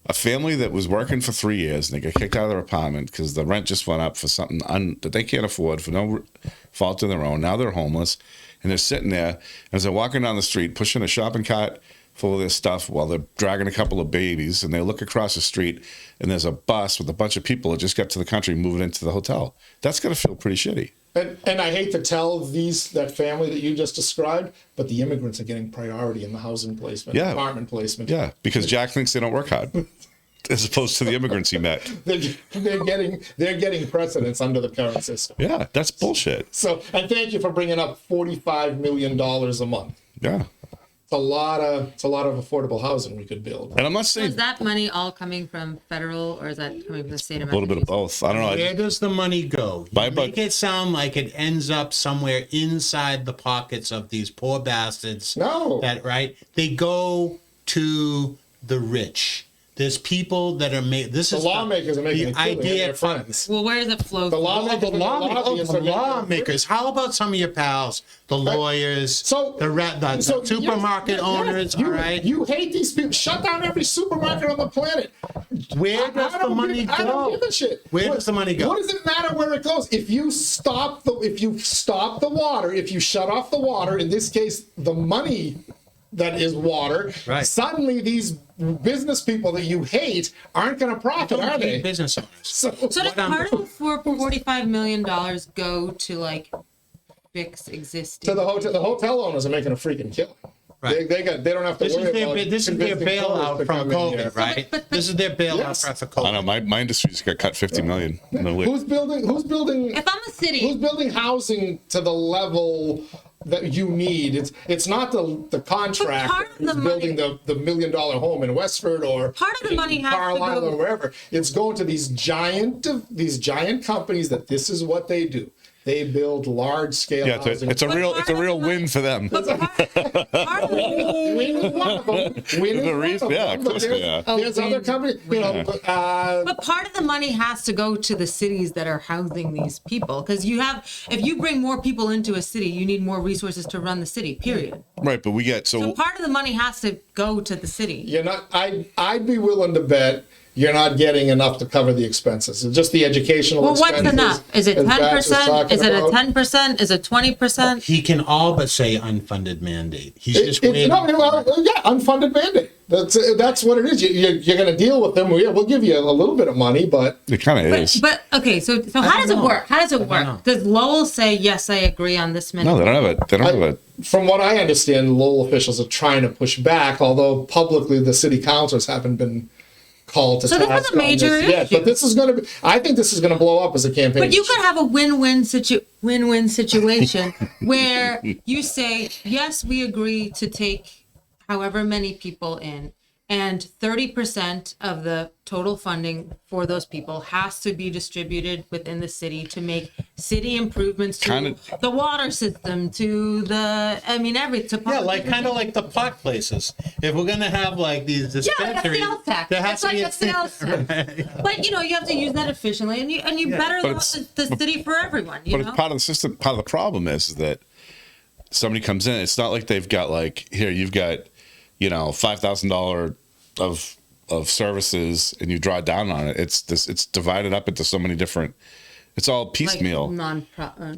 a family that was working for 3 years and they got kicked out of their apartment because the rent just went up for something that they can't afford for no fault of their own. Now they're homeless and they're sitting there as they're walking down the street, pushing a shopping cart full of their stuff while they're dragging a couple of babies, and they look across the street and there's a bus with a bunch of people that just got to the country moving into the hotel. That's got to feel pretty shitty. And I hate to tell that family that you just described, but the immigrants are getting priority in the housing placement, apartment placement. Yeah, because Jack thinks they don't work hard, as opposed to the immigrants he met. They're getting precedence under the current system. Yeah, that's bullshit. So, and thank you for bringing up $45 million a month. Yeah. It's a lot of affordable housing we could build. And I'm not saying... So is that money all coming from federal, or is that coming from the state of Massachusetts? A little bit of both. I don't know. Where does the money go? You make it sound like it ends up somewhere inside the pockets of these poor bastards. No. They go to the rich. There's people that are the lawmakers are making the idea of friends. Well, where does it flow? The lawmakers. How about some of your pals, the lawyers, the supermarket owners? All right. You hate these people. Shut down every supermarket on the planet. Where does the money go? I don't give a shit. Where does the money go? What does it matter where it goes? If you stop the water, if you shut off the water, in this case, the money that is water, suddenly these business people that you hate aren't going to profit, are they? Business owners. So does part of the $45 million go to fix existing? To the hotel owners are making a freaking killing. Right. They don't have to worry about it. This is their bailout from COVID, right? This is their bailout for COVID. I know my industry's got cut $50 million. Who's building? If I'm a city, who's building housing to the level that you need? It's not the contractor who's building the $1 million home in Westford or part of the money has Carlisle to go, or wherever. It's going to these giant companies that this is what they do. They build large scale housing. It's a real win for them. Win is one of them. There's other companies, but part of the money has to go to the cities that are housing these people, because if you bring more people into a city, you need more resources to run the city. Period. Right, but so part of the money has to go to the city. You're not. I'd be willing to bet you're not getting enough to cover the expenses. It's just the educational expenses. Well, what's enough? Is it 10%? Is it a 10%? Is it 20%? He can all but say unfunded mandate. He's just waiting. Unfunded mandate. That's what it is. You're going to deal with them. We'll give you a little bit of money, but it kind of is. But okay, so how does it work? How does it work? Does Lowell say yes? I agree on this minute. No, they don't have it. From what I understand, Lowell officials are trying to push back, although publicly the city councilors haven't been called to task. So this is a major issue. Yes, but this is going to be. I think this is going to blow up as a campaign. But you could have a win-win situation where you say, yes, we agree to take however many people in, and 30% of the total funding for those people has to be distributed within the city to make city improvements to the water system, to everything. Kind of like the pot places. If we're gonna have these dispensaries, like a sales tax. There has to be a sales tax. Right. But you have to use that efficiently, and you better the city for everyone. But part of the system. Part of the problem is that somebody comes in. It's not like they've got here you've got $5,000 of services and you draw down on it. It's divided up into so many different. It's all piecemeal.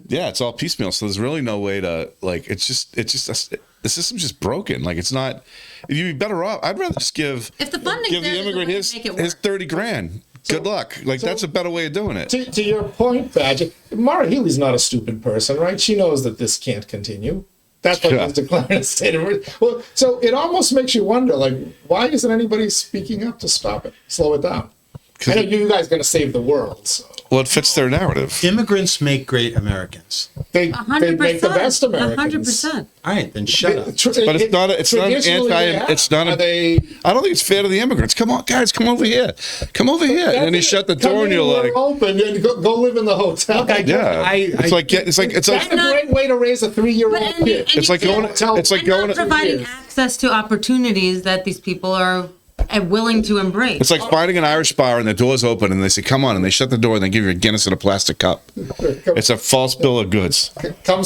It's all piecemeal. So there's really no way to the system's just broken. It's not. You'd be better off. I'd rather just give the immigrant his $30,000. Good luck. That's a better way of doing it. To your point, Badge, Mara Healy's not a stupid person, right? She knows that this can't continue. That's what it's declaring a state of emergency. Well, so it almost makes you wonder, like, why isn't anybody speaking up to stop it, slow it down? I know you guys are going to save the world. So. Well, it fits their narrative. Immigrants make great Americans. They make the best Americans. 100%. All right, then shut up. But it's not an anti. It's not a. I don't think it's fair to the immigrants. Come on, guys, come over here. Come over here. And then you shut the door, and you're like, open and go live in the hotel. yeah. It's like that's a great way to raise a 3-year-old kid. It's like going. It's like going. Providing access to opportunities that these people are willing to embrace. It's like finding an Irish bar and the door's open and they say, come on, and they shut the door and they give you a Guinness in a plastic cup. It's a false bill of goods.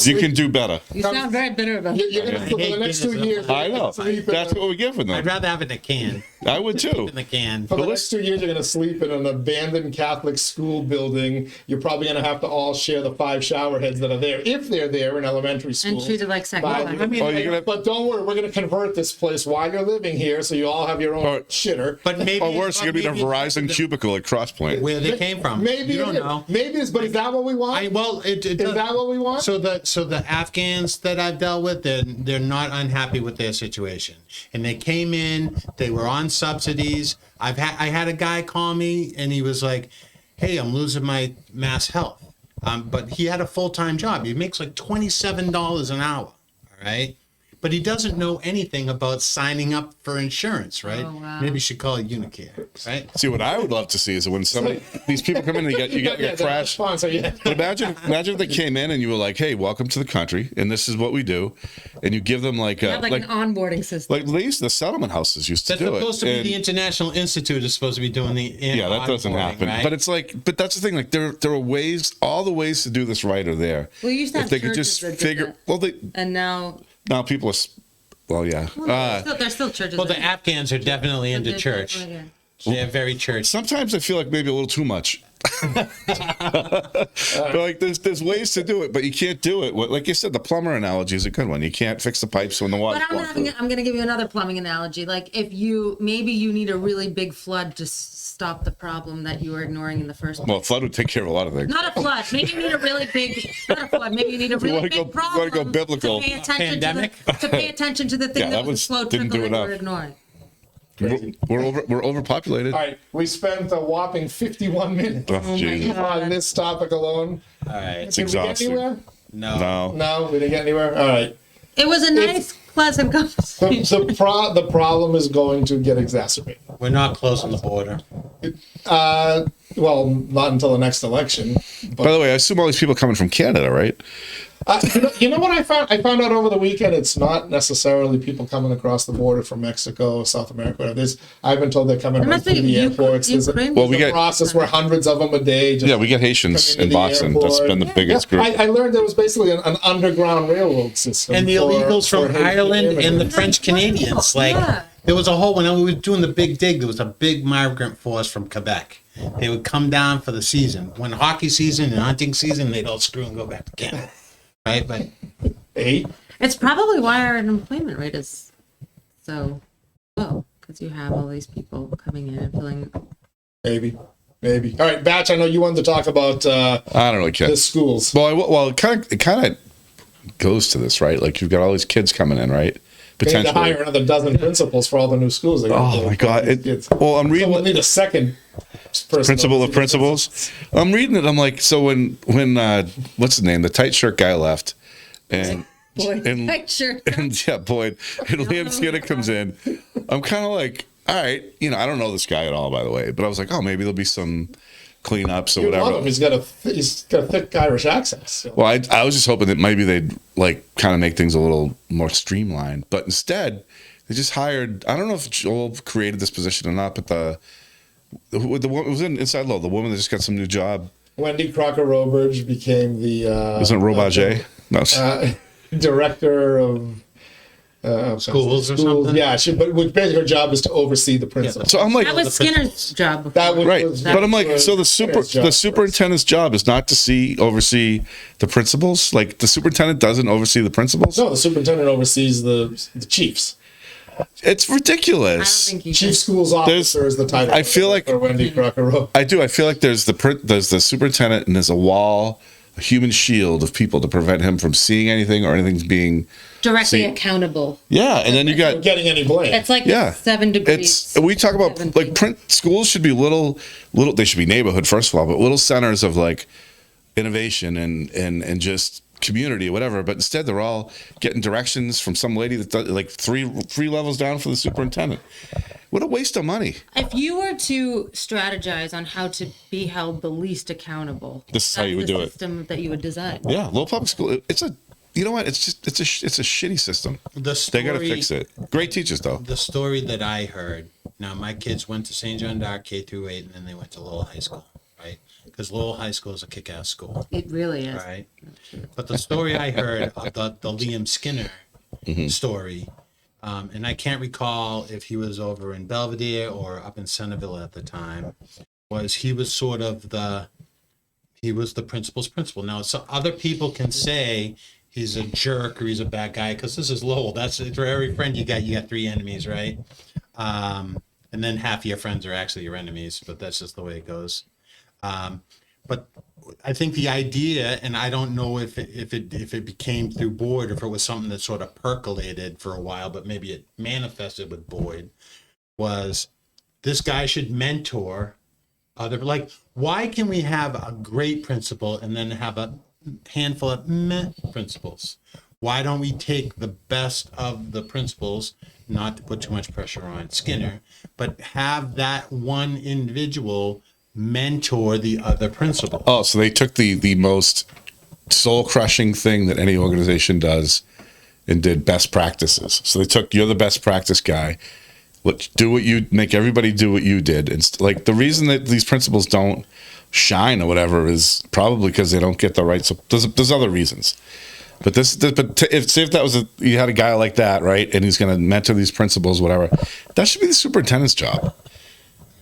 You can do better. You sound very bitter about it. You're going to, for the next 2 years. I know. That's what we're giving them. I'd rather have it in a can. I would too. In the can. For the next 2 years, you're going to sleep in an abandoned Catholic school building. You're probably going to have to all share the 5 shower heads that are there, if they're there in elementary school. And treated like second class. But don't worry, we're going to convert this place while you're living here, so you all have your own shitter. But maybe, or worse, you're going to be in a Verizon cubicle at Crosspoint. Where they came from. Maybe you don't know. Maybe it's, but is that what we want? Is that what we want? So the Afghans that I've dealt with, they're not unhappy with their situation, and they came in. They were on subsidies. I had a guy call me, and he was like, "Hey, I'm losing my Mass Health," but he had a full-time job. He makes like $27 an hour. All right. But he doesn't know anything about signing up for insurance, right? Oh, wow. Maybe you should call it Unicare, right? See, what I would love to see is when these people come in and you get crashed. But imagine if they came in and you were like, "Hey, welcome to the country, and this is what we do," and you give them like an onboarding system. Like the settlement houses used to do it. That's supposed to be the International Institute is supposed to be doing the that doesn't happen. Right? But it's like, but that's the thing. Like there are ways. All the ways to do this right are there. Well, you used to have if they could just figure. And now people are. Well, yeah. There's still churches. Well, the Afghans are definitely into church. They're very church. Sometimes I feel like maybe a little too much. But like there's ways to do it, but you can't do it. Like you said, the plumber analogy is a good one. You can't fix the pipes when the water. But I'm going to give you another plumbing analogy. Like if you need a really big flood to stop the problem that you were ignoring in the first place. Well, a flood would take care of a lot of things. Not a flood. Maybe you need a really big. Not a flood. Maybe you need a really big problem. You want to go biblical? To pay attention to pay attention to the thing that was slow trickle that you were ignoring. We're overpopulated. All right, we spent a whopping 51 minutes on this topic alone. All right, it's exhausting. We get anywhere? No, we didn't get anywhere. All right. It was a nice, pleasant conversation. The problem is going to get exacerbated. We're not close on the border. Well, not until the next election. By the way, I assume all these people coming from Canada, right? You know what I found? I found out over the weekend. It's not necessarily people coming across the border from Mexico, South America. I've been told they're coming right through the airports. There's a process where hundreds of them a day. We get Haitians in Boston. That's been the biggest group. I learned there was basically an underground railroad system. And the illegals from Ireland and the French Canadians. There was a whole, when we were doing the big dig, there was a big migrant force from Quebec. They would come down for the season. When hockey season and hunting season, they'd all screw and go back to Canada. Right, but it's probably why our unemployment rate is so low, because you have all these people coming in and filling. Maybe. All right, Batch. I know you wanted to talk about. I don't really care. The schools. Well, it kind of goes to this, right? Like you've got all these kids coming in, right? Potentially. They need to hire another dozen principals for all the new schools. Oh my God! I'm reading. So we'll need a second. Principal of principals. I'm reading it. I'm like, so when what's his name? The tight shirt guy left, and tight shirt. And Boyd, and Liam Skinner comes in. I'm kind of like, all right, I don't know this guy at all, by the way, but I was like, oh, maybe there'll be some cleanups or whatever. Love him. He's got a thick Irish accent. So. Well, I was just hoping that maybe they'd like kind of make things a little more streamlined, but instead they just hired. I don't know if Joel created this position or not, but it was in InsideLowell, the woman that just got some new job. Wendy Crocker-Robridge became the... Isn't it Robaget? No. Director of schools or something? Yeah, but basically her job is to oversee the principal. So I'm like... That was Skinner's job. Right. But I'm like, so the superintendent's job is not to oversee the principals? Like, the superintendent doesn't oversee the principals? No, the superintendent oversees the chiefs. It's ridiculous. Chief schools officer is the title. I feel like Wendy Crocker. I do. I feel like there's the superintendent and there's a wall a human shield of people to prevent him from seeing anything or anything's being Directly accountable. Yeah, and then you got getting any blame. It's like 7 degrees. We talk about like schools should be little. They should be neighborhood first of all, but little centers of like innovation and just community or whatever. But instead, they're all getting directions from some lady that does, like three levels down for the superintendent. What a waste of money. If you were to strategize on how to be held the least accountable, this is how you would do it. System that you would design. Yeah, Lowell Public School. It's a. You know what? It's a shitty system. They got to fix it. Great teachers, though. The story that I heard. Now, my kids went to St. John d'Arc K through 8, and then they went to Lowell High School, right? Because Lowell High School is a kick-ass school. It really is. Right. But the story I heard, the Liam Skinner story, and I can't recall if he was over in Belvedere or up in Centerville at the time, was he was sort of the principal's principal. Now, so other people can say he's a jerk or he's a bad guy because this is Lowell. That's for every friend you got 3 enemies, right? And then half of your friends are actually your enemies, but that's just the way it goes. But I think the idea, and I don't know if it became through Boyd or if it was something that sort of percolated for a while, but maybe it manifested with Boyd, was this guy should mentor other, like, why can we have a great principal and then have a handful of meh principals? Why don't we take the best of the principals, not to put too much pressure on Skinner, but have that one individual mentor the other principal? Oh, so they took the most soul-crushing thing that any organization does and did best practices. So they took, you're the best practice guy. Make everybody do what you did. And like the reason that these principals don't shine or whatever is probably because they don't get the right. So there's other reasons. But if that was you had a guy like that, right, and he's going to mentor these principals, whatever, that should be the superintendent's job.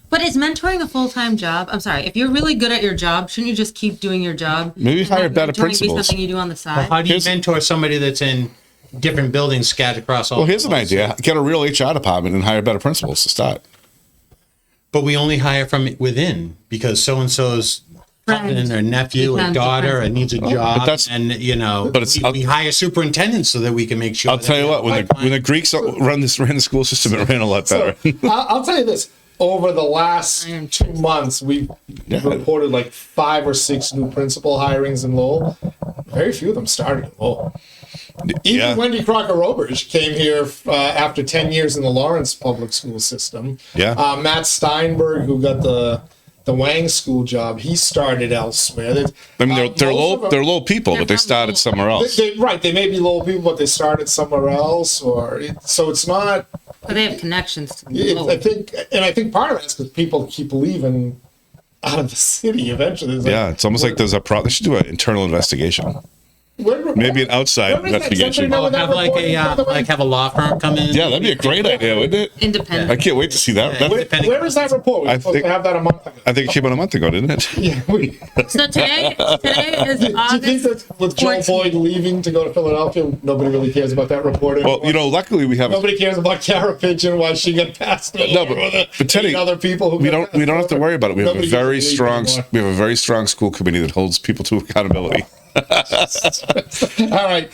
But is mentoring a full-time job? I'm sorry. If you're really good at your job, shouldn't you just keep doing your job? Maybe hire better principals. Be something you do on the side. Well, how do you mentor somebody that's in different buildings scattered across all? Well, here's an idea: get a real HR department and hire better principals to start. But we only hire from within because so and so's cousin or nephew or daughter needs a job, but we hire superintendents so that we can make sure. I'll tell you what: when the Greeks ran the school system, it ran a lot better. I'll tell you this. Over the last 2 months, we've reported like 5 or 6 new principal hirings in Lowell. Very few of them started in Lowell. Even Wendy Crocker-Roberge came here after 10 years in the Lawrence public school system. Yeah. Matt Steinberg, who got the Wang school job, he started elsewhere. I mean, they're Lowell people, but they started somewhere else. They may be Lowell people, but they started somewhere else, so it's not. But they have connections to I think part of it is because people keep leaving out of the city eventually. It's almost like there's a problem. They should do an internal investigation. Maybe an outside investigation. Have a law firm come in. Yeah, that'd be a great idea, wouldn't it? Independent. I can't wait to see that. Where is that report? We were supposed to have that a month ago. I think it came out a month ago, didn't it? Yeah. So today is Do August. you think that with Joe Boyd leaving to go to Philadelphia, nobody really cares about that report anymore? Well, luckily we have. Nobody cares about Kara Pigeon while she got passed. No, but Teddy, other people we don't have to worry about it. We have a very strong school committee that holds people to accountability. All right.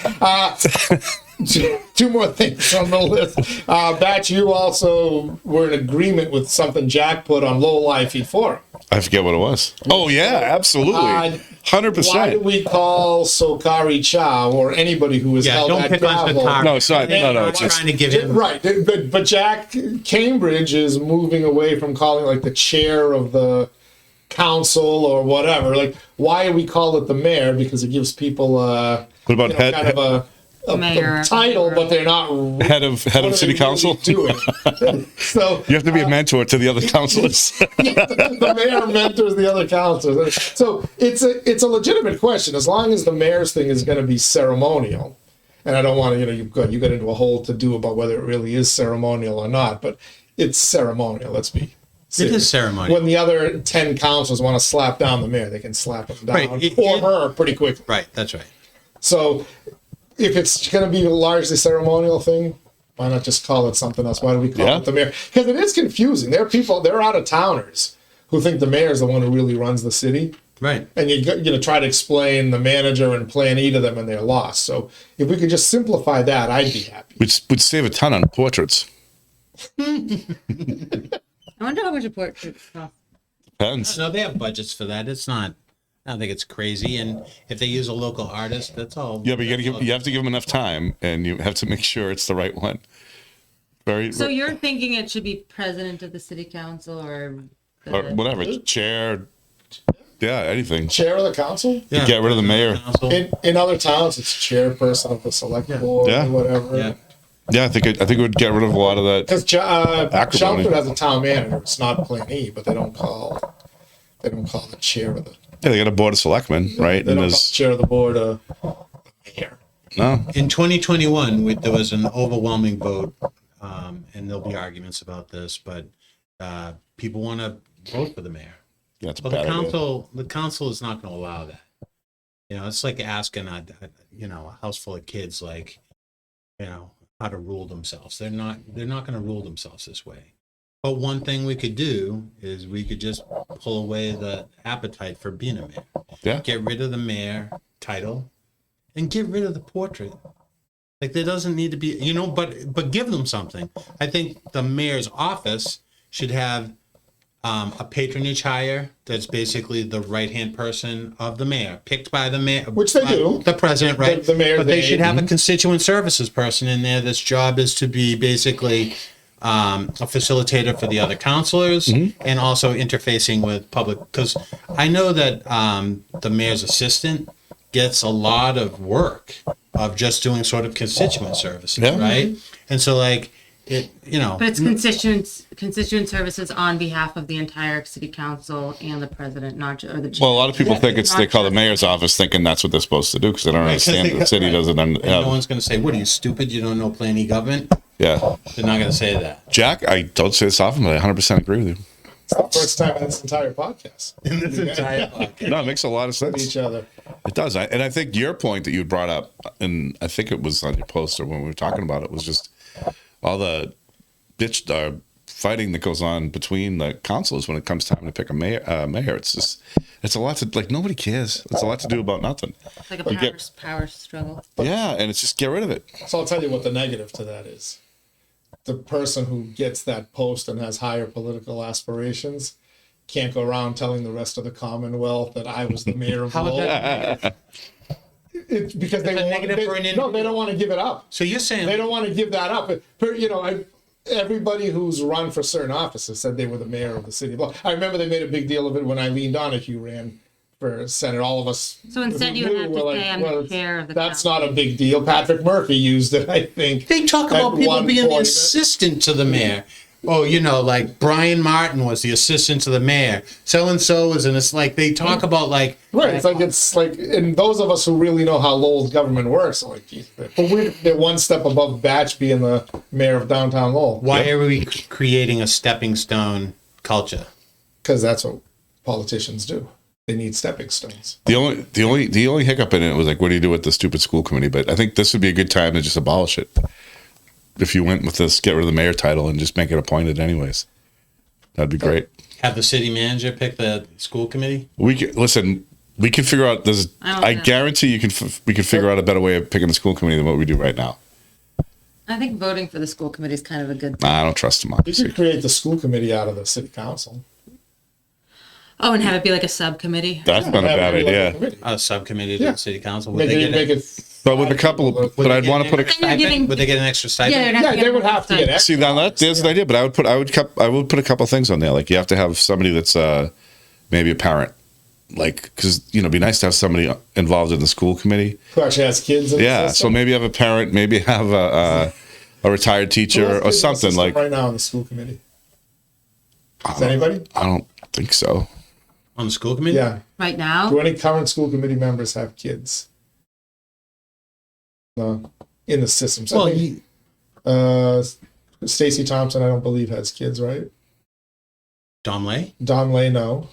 2 more things on the list. Batch, you also were in agreement with something Jack put on Lowell Live Feed Forum. I forget what it was. Oh, yeah, absolutely. 100%. Why do we call Sokari Chow or anybody who is held at gavel? No, sorry. No, it's just trying to give him. Right. But Jack Cambridge is moving away from calling like the chair of the council or whatever. Like, why do we call it the mayor? Because it gives people what about kind of a title, but they're not head of city council. So you have to be a mentor to the other councilors. The mayor mentors the other councilors. So it's a legitimate question. As long as the mayor's thing is going to be ceremonial, and I don't want to, you got into a whole to do about whether it really is ceremonial or not, but it's ceremonial. Let's be. It is ceremonial. When the other 10 councils want to slap down the mayor, they can slap him down or her pretty quickly. Right, that's right. So if it's going to be a largely ceremonial thing, why not just call it something else? Why do we call it the mayor? Because it is confusing. There are out of towners who think the mayor is the one who really runs the city. Right. And you try to explain the manager and Plan E to them, and they're lost. So if we could just simplify that, I'd be happy. We'd save a ton on portraits. I wonder how much a portrait costs. Depends. No, they have budgets for that. It's not. I don't think it's crazy. And if they use a local artist, that's all. Yeah, but you have to give them enough time, and you have to make sure it's the right one. So you're thinking it should be president of the city council or whatever, chair. Yeah, anything. Chair of the council? Yeah. Get rid of the mayor. In other towns, it's chairperson of the select board Yeah. or whatever. Yeah. Yeah, I think it would get rid of a lot of that. Because Acrimony. Shelford has a town manager. It's not Plan E, but they don't call the chair of the. Yeah, they got a board of selectmen, right? They And don't call the chair of the board mayor. no. In 2021, there was an overwhelming vote, and there'll be arguments about this, but people want to vote for the mayor. Yeah, it's a Well, bad idea. the council is not going to allow that. It's like asking a house full of kids, like, how to rule themselves. They're not going to rule themselves this way. But one thing we could do is we could just pull away the appetite for being a mayor. Yeah. Get rid of the mayor title and get rid of the portrait. Like, there doesn't need to be, but give them something. I think the mayor's office should have a patronage hire that's basically the right-hand person of the mayor, picked by the mayor. Which they do. The president, right? The mayor, but they should have a constituent services person in there. This job is to be basically a facilitator for the other counselors and also interfacing with public. Because I know that the mayor's assistant gets a lot of work of just doing sort of constituent services, right? And so, like, but it's constituent services on behalf of the entire city council and the president, not or the. Well, a lot of people think they call the mayor's office thinking that's what they're supposed to do because they don't understand that the city doesn't. No one's going to say, "What are you, stupid? You don't know Plan E government." Yeah, they're not going to say that. Jack, I don't say this often, but I 100% agree with you. It's the first time in this entire podcast. No, it makes a lot of sense. Each other. It does, and I think your point that you brought up, and I think it was on your poster when we were talking about it, was just all the fighting that goes on between the councils when it comes time to pick a mayor. It's a lot to, like, nobody cares. It's a lot to do about nothing. It's like a power struggle. Yeah, and it's just get rid of it. So I'll tell you what the negative to that is. The person who gets that post and has higher political aspirations can't go around telling the rest of the Commonwealth that I was the mayor of Lowell. It's because they don't want to give it up. So you're saying they don't want to give that up. Everybody who's run for certain offices said they were the mayor of the city of Lowell. I remember they made a big deal of it when Eileen Donahue ran for Senate. All of us. So instead, you would have to say, "I'm the chair of the." That's not a big deal. Patrick Murphy used it, I think. They talk about people being the assistant to the mayor. Oh, like Brian Martin was the assistant to the mayor. So and so is, and it's like they talk about like right. It's like, and those of us who really know how Lowell's government works, are like, geez, but they're one step above Batch being the mayor of downtown Lowell. Why are we creating a stepping stone culture? Because that's what politicians do. They need stepping stones. The only hiccup in it was like, what do you do with the stupid school committee? But I think this would be a good time to just abolish it. If you went with this, get rid of the mayor title and just make it appointed anyways. That'd be great. Have the city manager pick the school committee? We can figure out. I guarantee we can figure out a better way of picking the school committee than what we do right now. I think voting for the school committee is kind of a good. I don't trust democracy. You could create the school committee out of the city council. Oh, and have it be like a subcommittee. That's not a bad idea. A subcommittee to the city council. Make it. But with a couple, but I'd want to put a. Would they get an extra stipend? Yeah, they would have to get extra. See, now there's an idea, but I would put a couple things on there. Like you have to have somebody that's maybe a parent, like because it'd be nice to have somebody involved in the school committee who actually has kids. So maybe have a parent, maybe have a retired teacher or something like. Right now on the school committee, is anybody? I don't think so. On the school committee? Yeah. Right now? Do any current school committee members have kids? In the system. So Stacey Thompson, I don't believe, has kids, right? Don Lay, no.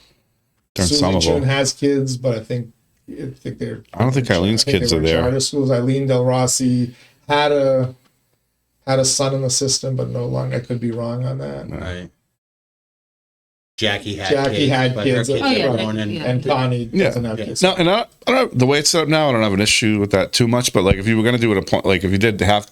Sue Mitchell has kids, but I think they're. I don't think Eileen's kids are there. Charter schools. Eileen Del Rossi had a son in the system, but no longer. I could be wrong on that. Right. Jackie had had kids, but her Oh, yeah, were they- grown, yeah. and Connie Yeah. doesn't have kids. No, and I don't, the way it's set up now, I don't have an issue with that too much. But like, if you were going to do it, like if you did have,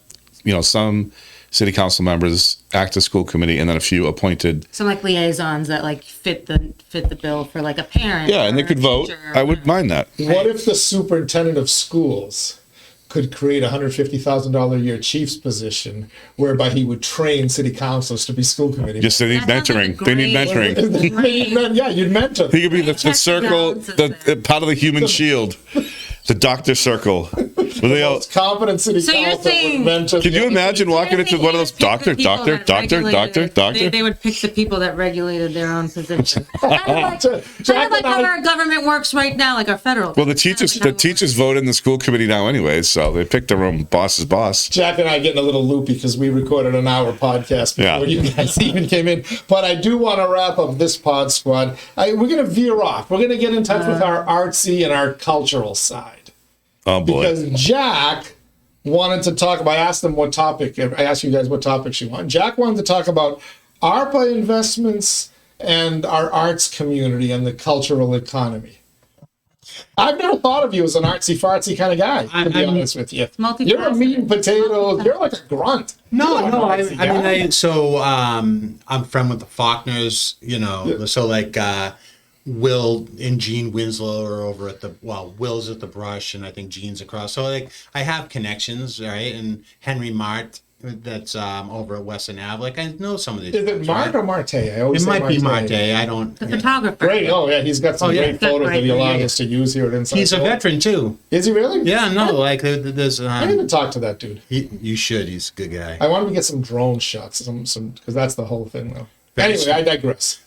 some city council members act as school committee, and then a few appointed. Some like liaisons that like fit the bill for like a parent. Yeah, and they or could a vote. teacher or I would mind that. What if the superintendent of schools could create a $150,000 a year chief's position, whereby he would train city councilors to be school committee? Just they need That sounds like mentoring. a They need great- mentoring. Yeah, you'd mentor them. He could be the circle, the part of the human shield, the doctor circle. Where they all, Most competent city So you're council saying- would mentor. could you imagine walking into one of those doctor? They would pick the people that regulated their own position. Kind of like how our government works right now, like our federal. Well, the teachers vote in the school committee now anyway, so they pick their own boss's boss. Jack and I are getting a little loopy because we recorded an hour podcast before you guys even came in. But I do want to wrap up this pod squad. We're going to veer off. We're going to get in touch with our artsy and our cultural side. Oh boy! Because Jack wanted to talk about, I asked him what topic, I asked you guys what topics you want. Jack wanted to talk about ARPA investments and our arts community and the cultural economy. I've never thought of you as an artsy fartsy kind of guy, to be honest with you. multifaceted. You're a meat and potatoes. You're like a grunt. No, You're no. not I an artsy guy. mean, I'm friend with the Faulkners. So like Will and Gene Winslow are over at Will's at the Brush, and I think Gene's across. So like I have connections, right? And Henry Mart, that's over at Western Ave. Like I know some of these. Is it folks, Mart right? or Marte? I always It say might be Marte. Marte. I don't. The photographer. Great. Oh, yeah. He's got some Oh, yeah. great photos that he Right. allowed Yeah. us to use here at Inside. He's a Lowell. veteran too. Is he really? Yeah, no, like there's. I didn't talk to that dude. You should. He's a good guy. I wanted to get some drone shots, some because that's the whole thing, though. Very Anyway, I digress.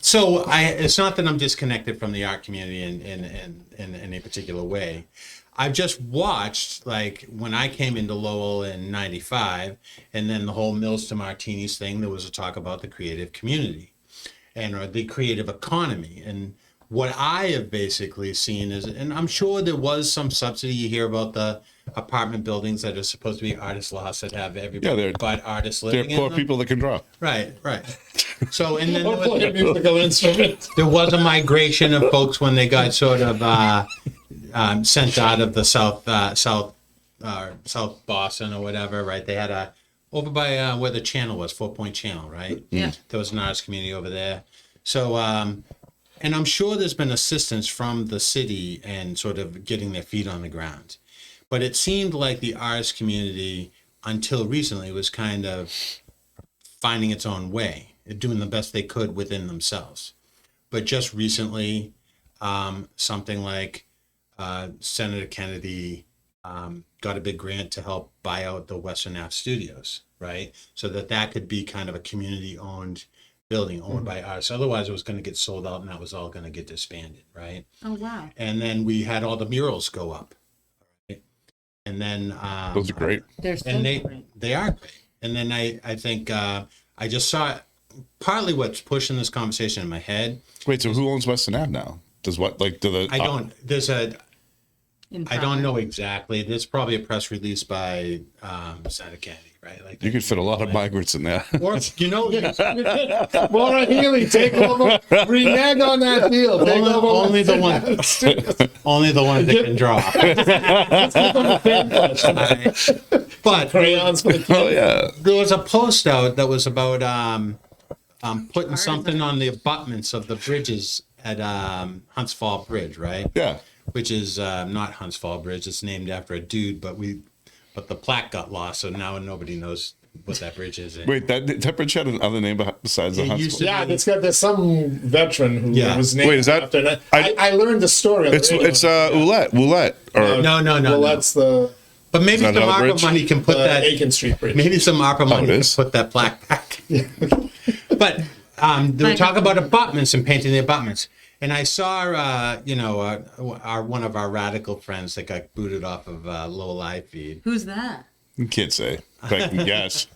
So it's not that I'm disconnected from the art community in any particular way. I've just watched, like, when I came into Lowell in 95, and then the whole Mills to Martinis thing, there was a talk about the creative community or the creative economy. And what I have basically seen is, and I'm sure there was some subsidy, you hear about the apartment buildings that are supposed to be artist lots that have everybody but artists They're living in poor them. people that can draw. Right. So, and then Or play a musical instrument. there was a migration of folks when they got sort of sent out of the South Boston or whatever, right? They had over by where the channel was, 4 Point Channel, right? Yeah. There was an artist community over there. So, and I'm sure there's been assistance from the city and sort of getting their feet on the ground. But it seemed like the artist community, until recently, was kind of finding its own way, doing the best they could within themselves. But just recently, something like Senator Kennedy got a big grant to help buy out the Western Ave Studios, right? So that could be kind of a community-owned building owned by artists. Otherwise, it was going to get sold out, and that was all going to get disbanded, right? Oh wow. And then we had all the murals go up, right? And then Those are great. They're so and great. they are great. And then I think I just saw partly what's pushing this conversation in my head. Wait, so who owns Western Ave now? Does what like do the? I don't. In I don't know progress. exactly. There's probably a press release by Senator Kennedy, right? Like You could fit a lot of migrants in there. or Maura Healy, take over. Renege on that deal. Take over. only the one, only the one that can draw. But Crayons for the kids. Oh yeah. there was a post out that was about putting something on the abutments of the bridges at Hunts Fall Bridge, right? Yeah. Which is not Hunts Fall Bridge. It's named after a dude, but the plaque got lost, so now nobody knows what that bridge is. Wait, that bridge had another name besides the It used Huntsville? to- Yeah, there's some veteran who Yeah. was named Wait, is that- after. And I- I learned the story. On the It's radio. Oulette or No. Well, that's the But maybe Is some that another ARPA bridge? money can put that. Aiken Street Bridge. Maybe some ARPA money it can is? put that plaque back. But they were talking about abutments and painting the abutments. And I saw, one of our radical friends that got booted off of Lowell Live feed Who's that? you can't say. But I can guess.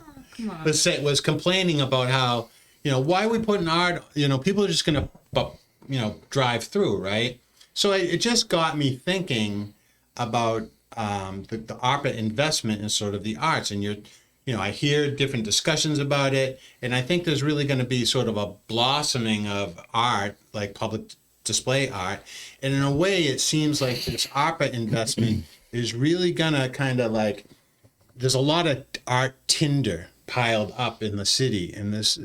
was complaining about how, why are we putting art? People are just going to, drive through, right? So it just got me thinking about the ARPA investment in sort of the arts. And I hear different discussions about it, and I think there's really going to be sort of a blossoming of art, like public display art. And in a way, it seems like this ARPA investment is really going to kind of like, there's a lot of art tinder piled up in the city, and this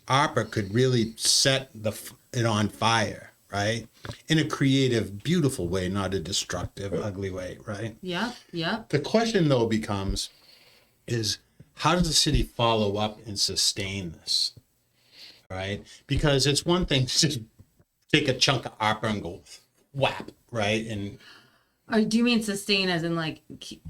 ARPA could really set it on fire, right? In a creative, beautiful way, not a destructive, ugly way, right? Yeah, yeah. The question, though, is how does the city follow up and sustain this, right? Because it's one thing to just take a chunk of ARPA and go whap, right? And do you mean sustain as in like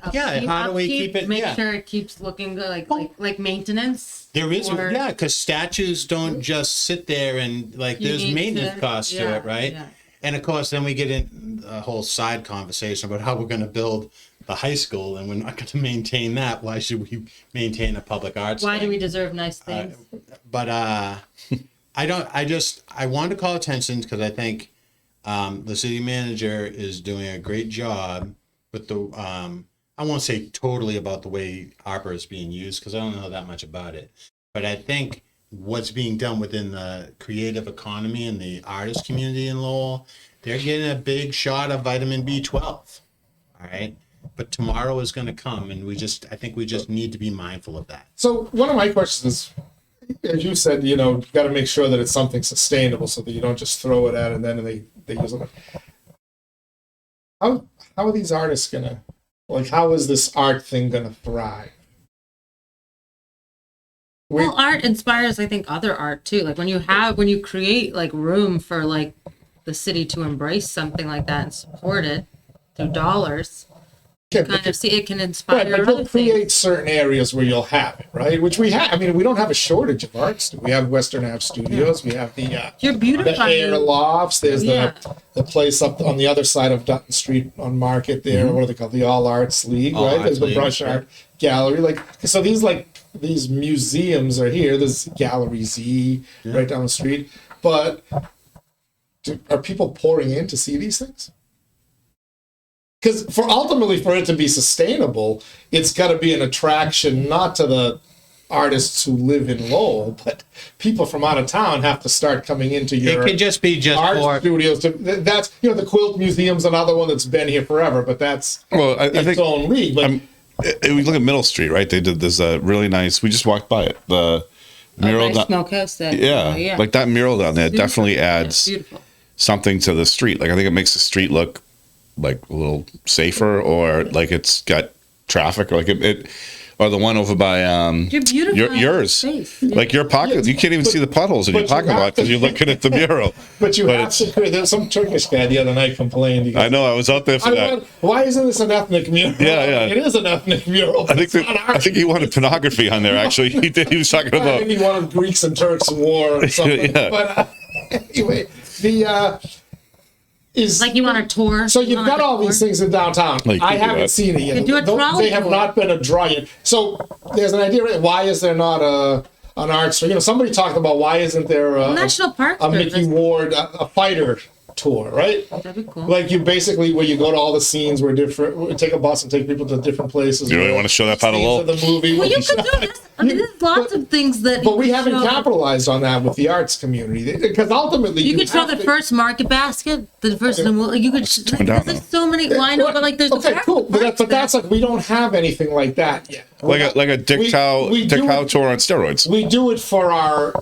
how do we keep it? Make sure it keeps looking good, like maintenance. There is, because statues don't just sit there and there's maintenance costs to it, right? Yeah. And of course, then we get in a whole side conversation about how we're going to build the high school, and we're not going to maintain that. Why should we maintain a public arts? Why do we deserve nice things? I want to call attention because I think the city manager is doing a great job with the. I won't say totally about the way ARPA is being used because I don't know that much about it, but I think what's being done within the creative economy and the artist community in Lowell, they're getting a big shot of vitamin B12. All right. But tomorrow is going to come, and I think we just need to be mindful of that. So one of my questions is, as you said, you got to make sure that it's something sustainable so that you don't just throw it at and then they use it. How are these artists going to, how is this art thing going to thrive? Well, art inspires, I think, other art too. Like when you create room for the city to embrace something like that and support it through dollars, kind of see it can inspire. Right, but you'll create certain areas where you'll have it, right? Which we have. I mean, we don't have a shortage of arts. We have Western Ave Studios. We have the air lofts. There's the place up on the other side of Dutton Street on Market there. Mm-hmm. What are they called? The All Arts League, right? There's the Brush Art Gallery. So these museums are here. There's Gallery Z right down the street. But are people pouring in to see these things? Because ultimately for it to be sustainable, it's got to be an attraction not to the artists who live in Lowell, but people from out of town have to start coming into your. It could just be art studios. That's the Quilt Museum's another one that's been here forever, but that's I think its own league. But we look at Middle Street, right? They did this really nice. We just walked by it. The mural, smokehouse. Like that mural down there definitely adds something to the street. I think it makes the street look a little safer, or it's got traffic, or or the one over by yours, your pocket. You can't even see the potholes in your pocket lot because you're looking at the mural. But there's some Turkish guy the other night complained. I know, I was out there for that. Why isn't this an ethnic mural? Yeah. It is an ethnic mural. I think he wanted pornography on there. Actually, he did. He was talking about. I think he wanted Greeks and Turks war or something. But anyway, you want a tour? So you've got all these things in downtown. I haven't seen it yet. They have not been a draw yet. So there's an idea. Why is there not an arts? Somebody talked about why isn't there a National Park a Mickey Ward a fighter tour, right? That'd be cool. You basically where you go to all the scenes where take a bus and take people to different places. You really want to show that part of Lowell? The movie. Well, you could do this. There's lots of things that. But we haven't capitalized on that with the arts community because ultimately you could show the first market basket, the first. You could. There's so many. Well, I know, but there's. Okay, cool. But that's we don't have anything like that yet. Like a Dick Howe tour on steroids. We do it for our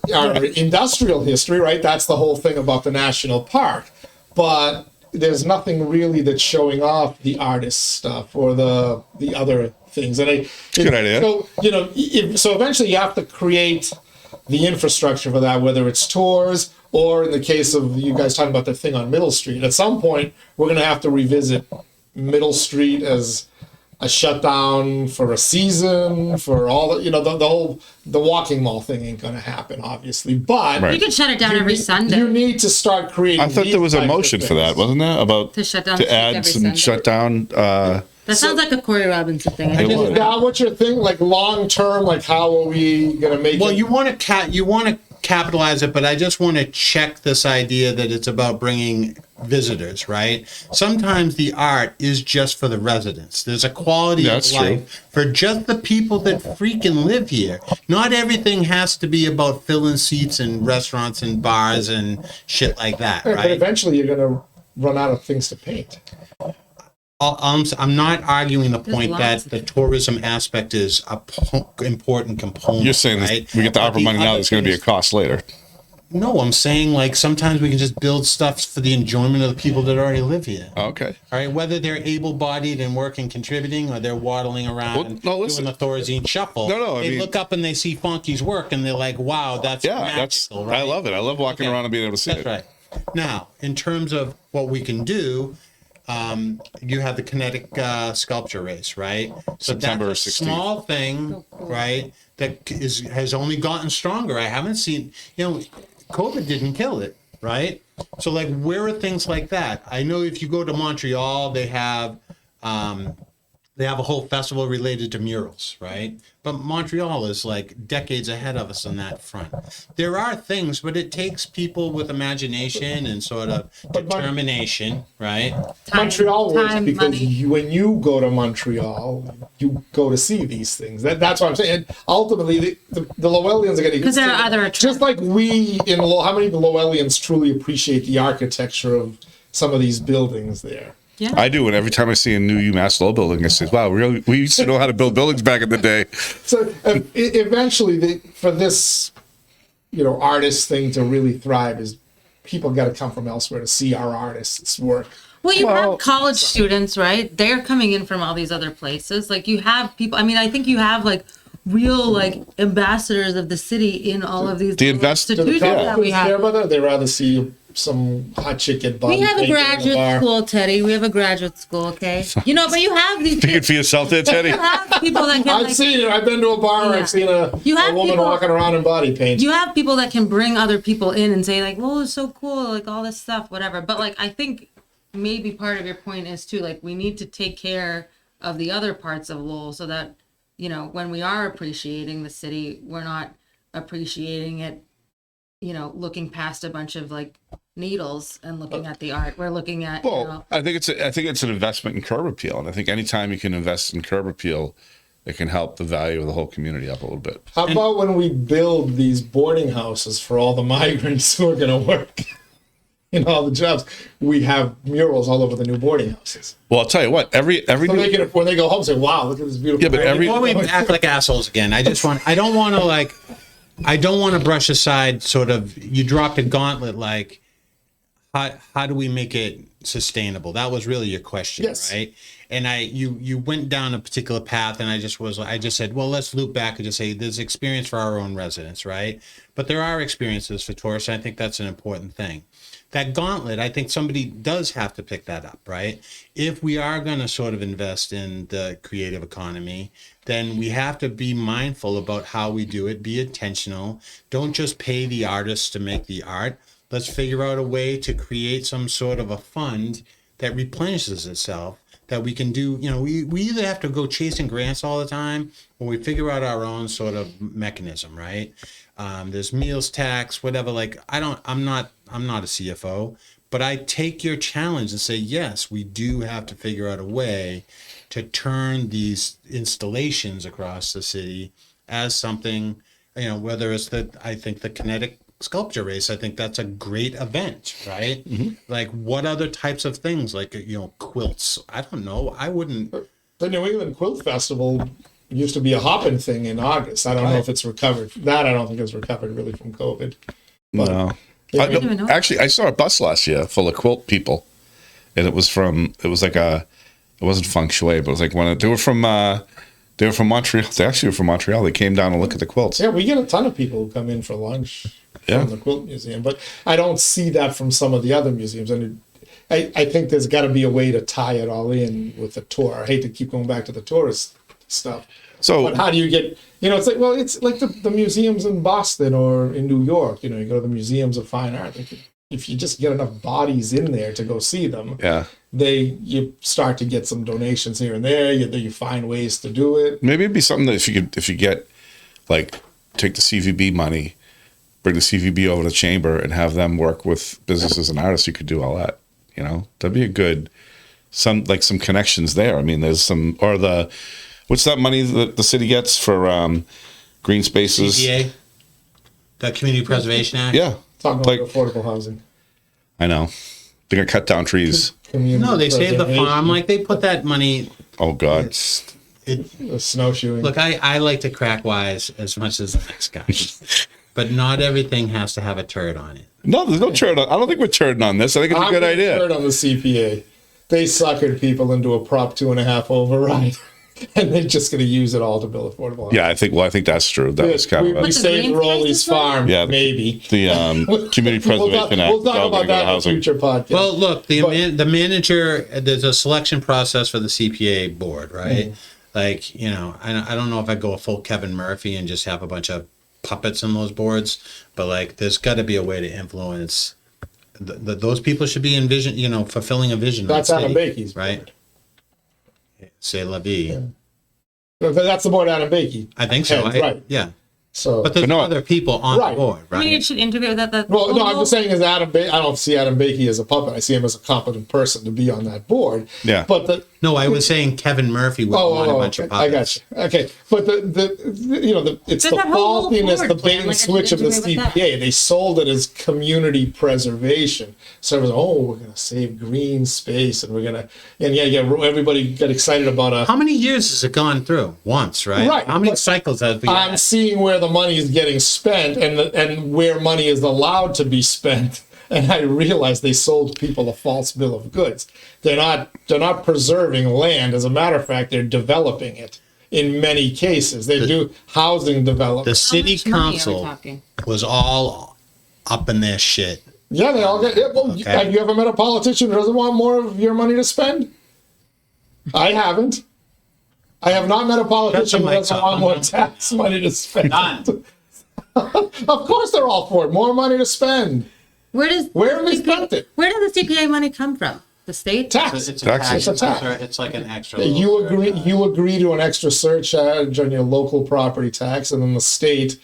industrial history, right? That's the whole thing about the national park. But there's nothing really that's showing off the artist stuff or the other things. And good idea. So so eventually you have to create the infrastructure for that, whether it's tours or in the case of you guys talking about the thing on Middle Street. At some point, we're going to have to revisit Middle Street as a shutdown for a season, for all the walking mall thing ain't going to happen, obviously. But you can shut it down every Sunday. You need to start creating. I thought there was a motion for that, wasn't there? About to shut down to add some Sunday. Shutdown. That sounds like a Corey Robinson thing. Is that what you're thinking? Long term, how are we going to make? Well, you want to capitalize it, but I just want to check this idea that it's about bringing visitors, right? Sometimes the art is just for the residents. There's a quality of life for just the people that freaking live here. Not everything has to be about filling seats in restaurants and bars and shit like that, right? But eventually you're going to run out of things to paint. I'm not arguing the point that the tourism aspect is a important component. You're saying right? We get the ARPA money now, there's going to be a cost later. No, I'm saying like sometimes we can just build stuff for the enjoyment of the people that already live here. Okay. All right, whether they're able-bodied and working, contributing, or they're waddling around doing the Thorazine shuffle. They look up and they see Funky's work and they're like, "Wow, that's magical!" Right? I love it. I love walking around and being able to see it. That's right. Now, in terms of what we can do. You have the kinetic sculpture race, right? So September that's a 16th. Small thing, right? That has only gotten stronger. I haven't seen, COVID didn't kill it, right? So like, where are things like that? I know if you go to Montreal, they have a whole festival related to murals, right? But Montreal is like decades ahead of us on that front. There are things, but it takes people with imagination and sort of determination, right? Montreal works because when you go to Montreal, you go to see these things. That's what I'm saying. And ultimately, the Lowellians are going to... Because there are other... Just like we in Lowell, how many of the Lowellians truly appreciate the architecture of some of these buildings there? Yeah. I do, and every time I see a new UMass Lowell building, I say, "Wow, really? We used to know how to build buildings back in the day." So eventually, for this, artist thing to really thrive, is people got to come from elsewhere to see our artists' work. Well, you have college students, right? They're coming in from all these other places. Like you have people. I mean, I think you have like real like ambassadors of the city in all of these institutions that we have. They rather see some hot chicken. We have a graduate school, Teddy. We have a graduate school, okay? But you have these. Speaking for yourself, there, Teddy. You have people that can. I've seen it. I've been to a bar. I've seen a woman walking around in body paint. You have people that can bring other people in and say like, "Well, it's so cool," like all this stuff, whatever. But like, I think maybe part of your point is too, like, we need to take care of the other parts of Lowell so that when we are appreciating the city, we're not appreciating it, looking past a bunch of like needles and looking at the art. We're looking at. I think it's an investment in curb appeal, and I think anytime you can invest in curb appeal, it can help the value of the whole community up a little bit. How about when we build these boarding houses for all the migrants who are going to work in all the jobs? We have murals all over the new boarding houses. Well, I'll tell you what. Every so they can, when they go home, say, "Wow, look at this beautiful." Yeah, but before we act like assholes again, I don't want to brush aside sort of, you dropped a gauntlet like, how do we make it sustainable? That was really your question, right? And you went down a particular path, and I just said, well, let's loop back and just say there's experience for our own residents, right? But there are experiences for tourists, and I think that's an important thing. That gauntlet, I think somebody does have to pick that up, right? If we are going to sort of invest in the creative economy, then we have to be mindful about how we do it, be intentional. Don't just pay the artists to make the art. Let's figure out a way to create some sort of a fund that replenishes itself, that we can do. We either have to go chasing grants all the time, or we figure out our own sort of mechanism, right? There's meals tax, whatever. Like, I'm not a CFO, but I take your challenge and say, yes, we do have to figure out a way to turn these installations across the city as something, whether it's I think the kinetic sculpture race, I think that's a great event, right? Mm-hmm. Like, what other types of things, like, quilts? I don't know. I wouldn't. The New England Quilt Festival used to be a hopping thing in August. I don't know if it's recovered. I don't think it's recovered really from COVID. But, no. Actually, I saw a bus last year full of quilt people, and it wasn't feng shui, but it was like they were from Montreal. They actually were from Montreal. They came down to look at the quilts. Yeah, we get a ton of people who come in for lunch from the Quilt Museum, but I don't see that from some of the other museums. And I think there's got to be a way to tie it all in with the tour. I hate to keep going back to the tourist stuff. But how do you get, it's like the museums in Boston or in New York, you go to the museums of fine art. If you just get enough bodies in there to go see them, you start to get some donations here and there. You find ways to do it. Maybe it'd be something that if you get, like, take the CVB money, bring the CVB over to chamber and have them work with businesses and artists, you could do all that. You know, that'd be a good, some connections there. I mean, there's some, or what's that money that the city gets for green spaces? CPA, the Community Preservation Act. Yeah. Talking about affordable housing. I know. They're gonna cut down trees. No, they save the farm. Like they put that money. Oh God. The snowshoeing. Look, I like to crack wise as much as the next guy, but not everything has to have a turd on it. No, there's no turd on. I don't think we're turding on this. I think it's a good idea. Turd on the CPA. They suckered people into a Prop 2.5 override, and they're just going to use it all to build affordable housing. Yeah, I think that's true. That was kind of we saved Rowley's farm. Yeah, maybe the Community Preservation Act. We'll talk about that in a future podcast. Well, look, the manager. There's a selection process for the CPA board, right? Like, you know, I don't know if I'd go a full Kevin Murphy and just have a bunch of puppets in those boards, but like, there's got to be a way to influence. Those people should be fulfilling a vision. That's Adam Bakey's right. Board. C'est la vie. Yeah. That's the board Adam Bakey. I think so. Right. Yeah. So, but there's other people on the board, right? I mean, it should integrate with that. Well, no, I'm just saying is I don't see Adam Bakey as a puppet. I see him as a competent person to be on that board. Yeah. But I was saying Kevin Murphy would want a bunch of puppets. I got you. Okay. But it's the faultiness, the bait and switch of the CPA. They sold it as community preservation. So it was, we're going to save green space and we're going to, everybody got excited about How many years has it gone through? Once, right? Right. How many cycles have we had? I'm seeing where the money is getting spent and where money is allowed to be spent. And I realized they sold people a false bill of goods. They're not preserving land. As a matter of fact, they're developing it in many cases. They do housing development. The city council was all up in their shit. Yeah, they all get it. Well, Okay. Have you ever met a politician who doesn't want more of your money to spend? I haven't. I have not met a politician who doesn't want more tax money to spend. None. Of course they're all for it. More money to spend. Where have they spent it? Where does the CPA money come from? The state? Tax. It's a tax. It's a tax. It's like an extra. You agree to an extra surcharge on your local property tax, and then the state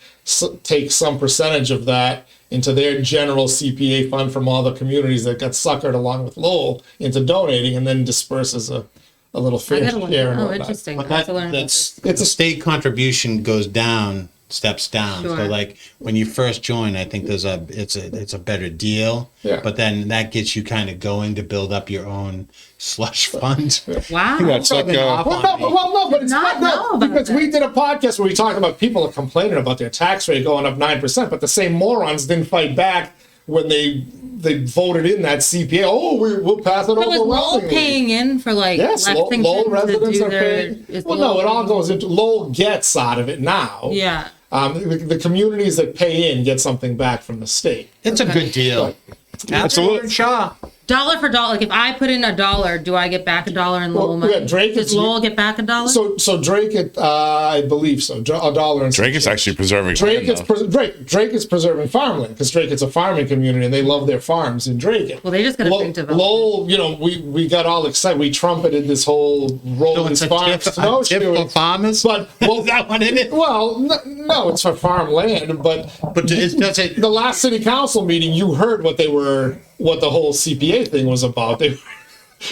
takes some percentage of that into their general CPA fund from all the communities that got suckered along with Lowell into donating, and then disperses a little fair share. Oh, interesting. But it's a state contribution goes down, steps down. Sure. So like when you first join, I think it's a better deal. Yeah. But then that gets you kind of going to build up your own slush fund. Wow. That's like But it's not because we did a podcast where we talked about people are complaining about their tax rate going up 9%, but the same morons didn't fight back when they voted in that CPA. We'll pass it So is Lowell overwhelmingly. paying in for Yes, Lexington Lowell to residents do are their? paying. Well, no, it all goes into Lowell gets out of it now. Yeah. The communities that pay in get something back from the state. It's a good deal. Absolutely. Shaw. Dollar for dollar. Like if I put in $1, do I get back $1 in Lowell money? Yeah, Drake. Does Lowell get back $1? So Drake, I believe so. $1 and Drake is actually preserving. Drake is preserving farmland because Drake is a farming community and they love their farms in Drake. Well, they just got a big development. Lowell, we got all excited. We trumpeted this whole Rowley's farm for farmers. But Is that what it is? well, no, it's for farmland. But does it? the last city council meeting, you heard what the whole CPA thing was about.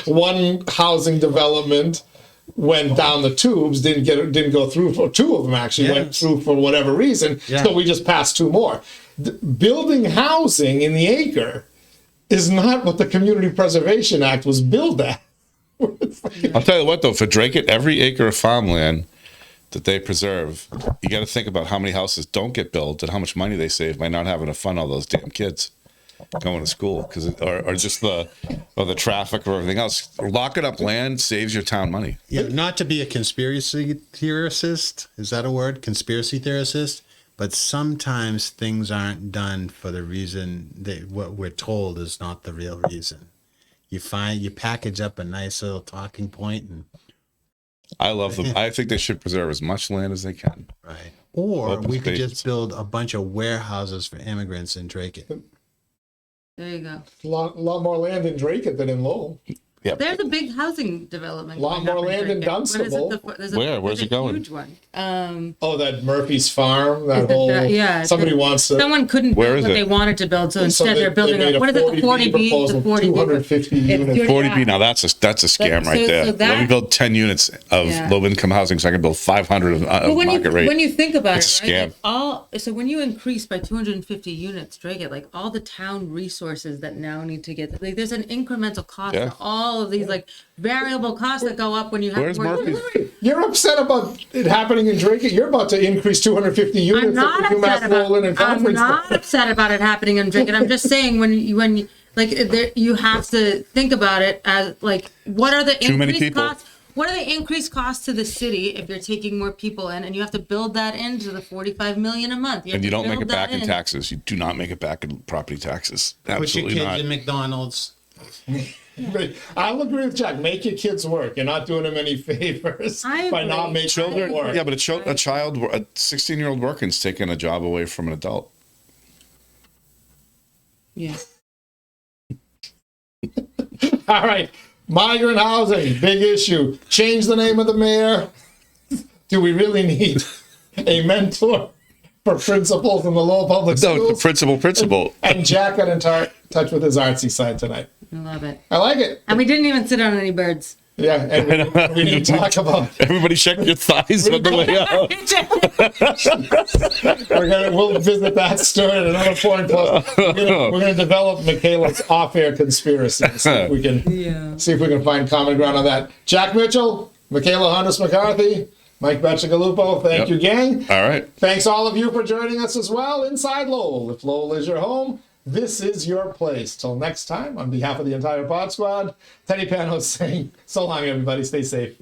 One housing development went down the tubes, didn't go through for two of them actually went through for whatever reason. Yeah. So we just passed two more. Building housing in the acre is not what the Community Preservation Act was built at. I'll tell you what though, for Drake, every acre of farmland that they preserve, you got to think about how many houses don't get built and how much money they save by not having to fund all those damn kids going to school or just the traffic or everything else. Locking up land saves your town money. Yeah, not to be a conspiracy theorist, is that a word? Conspiracy theorist? But sometimes things aren't done for the reason that what we're told is not the real reason. You package up a nice little talking point and I love them. I think they should preserve as much land as they can. right. Or Open we could spaces. just build a bunch of warehouses for immigrants in Drake. There you go. A lot more land in Drake than in Lowell. Yeah. There's a big housing development. A lot going more up land in Dunstable. Dunstable. Where's it going? Huge one. Oh, that Murphy's Farm, that whole, yeah. somebody wants to. Someone couldn't Where build is what it? they wanted to build, so instead they're building made a, what is it, the 40B? proposal, The 40B. 250 units. 40B, now that's a scam right there. so Let me build 10 units of Yeah. low income housing so I can build 500 of But market rate. when you think about It's a it, right, scam. like so when you increase by 250 units, Drake, it like all the town resources that now need to get, like there's an incremental cost Yeah. to all of these like variable costs that go up when you have Where's more. Murphy's? You're upset about it happening in Drake. You're about to increase 250 I'm units not at the UMass upset about. Lowell and I'm Conference. not upset about it happening in Drake. And I'm just saying when you like you have to think about it as like what are the Too many increased people. costs? What are the increased costs to the city if you're taking more people in, and you have to build that into the 45 million a month? And you don't make it back in in taxes. You do not make it back in property taxes. Put your Absolutely kids not. in McDonald's. I'll agree with Jack. Make your kids work. You're not doing them any favors I by agree. not making Children, them work. yeah, but a 16-year-old working is taking a job away from an adult. Yeah. All right. Migrant housing, big issue. Change the name of the mayor. Do we really need a mentor for principals in the Lowell Public No, the Schools? principal. And Jack got in touch with his artsy side tonight. I love it. I like it. And we didn't even sit on any birds. Yeah, and we didn't talk about. Everybody check your thighs on the way out. We'll visit that story at another point. Plus, we're gonna develop Mikaela's off-air conspiracy. See if we can find common ground on that. Jack Mitchell, Mikaela Huntis McCarthy, Mike Betchagalupo. Thank you, gang. All right. Thanks all of you for joining us as well. Inside Lowell. If Lowell is your home, this is your place. Till next time, on behalf of the entire Pod Squad, Teddy Panos saying so long, everybody. Stay safe.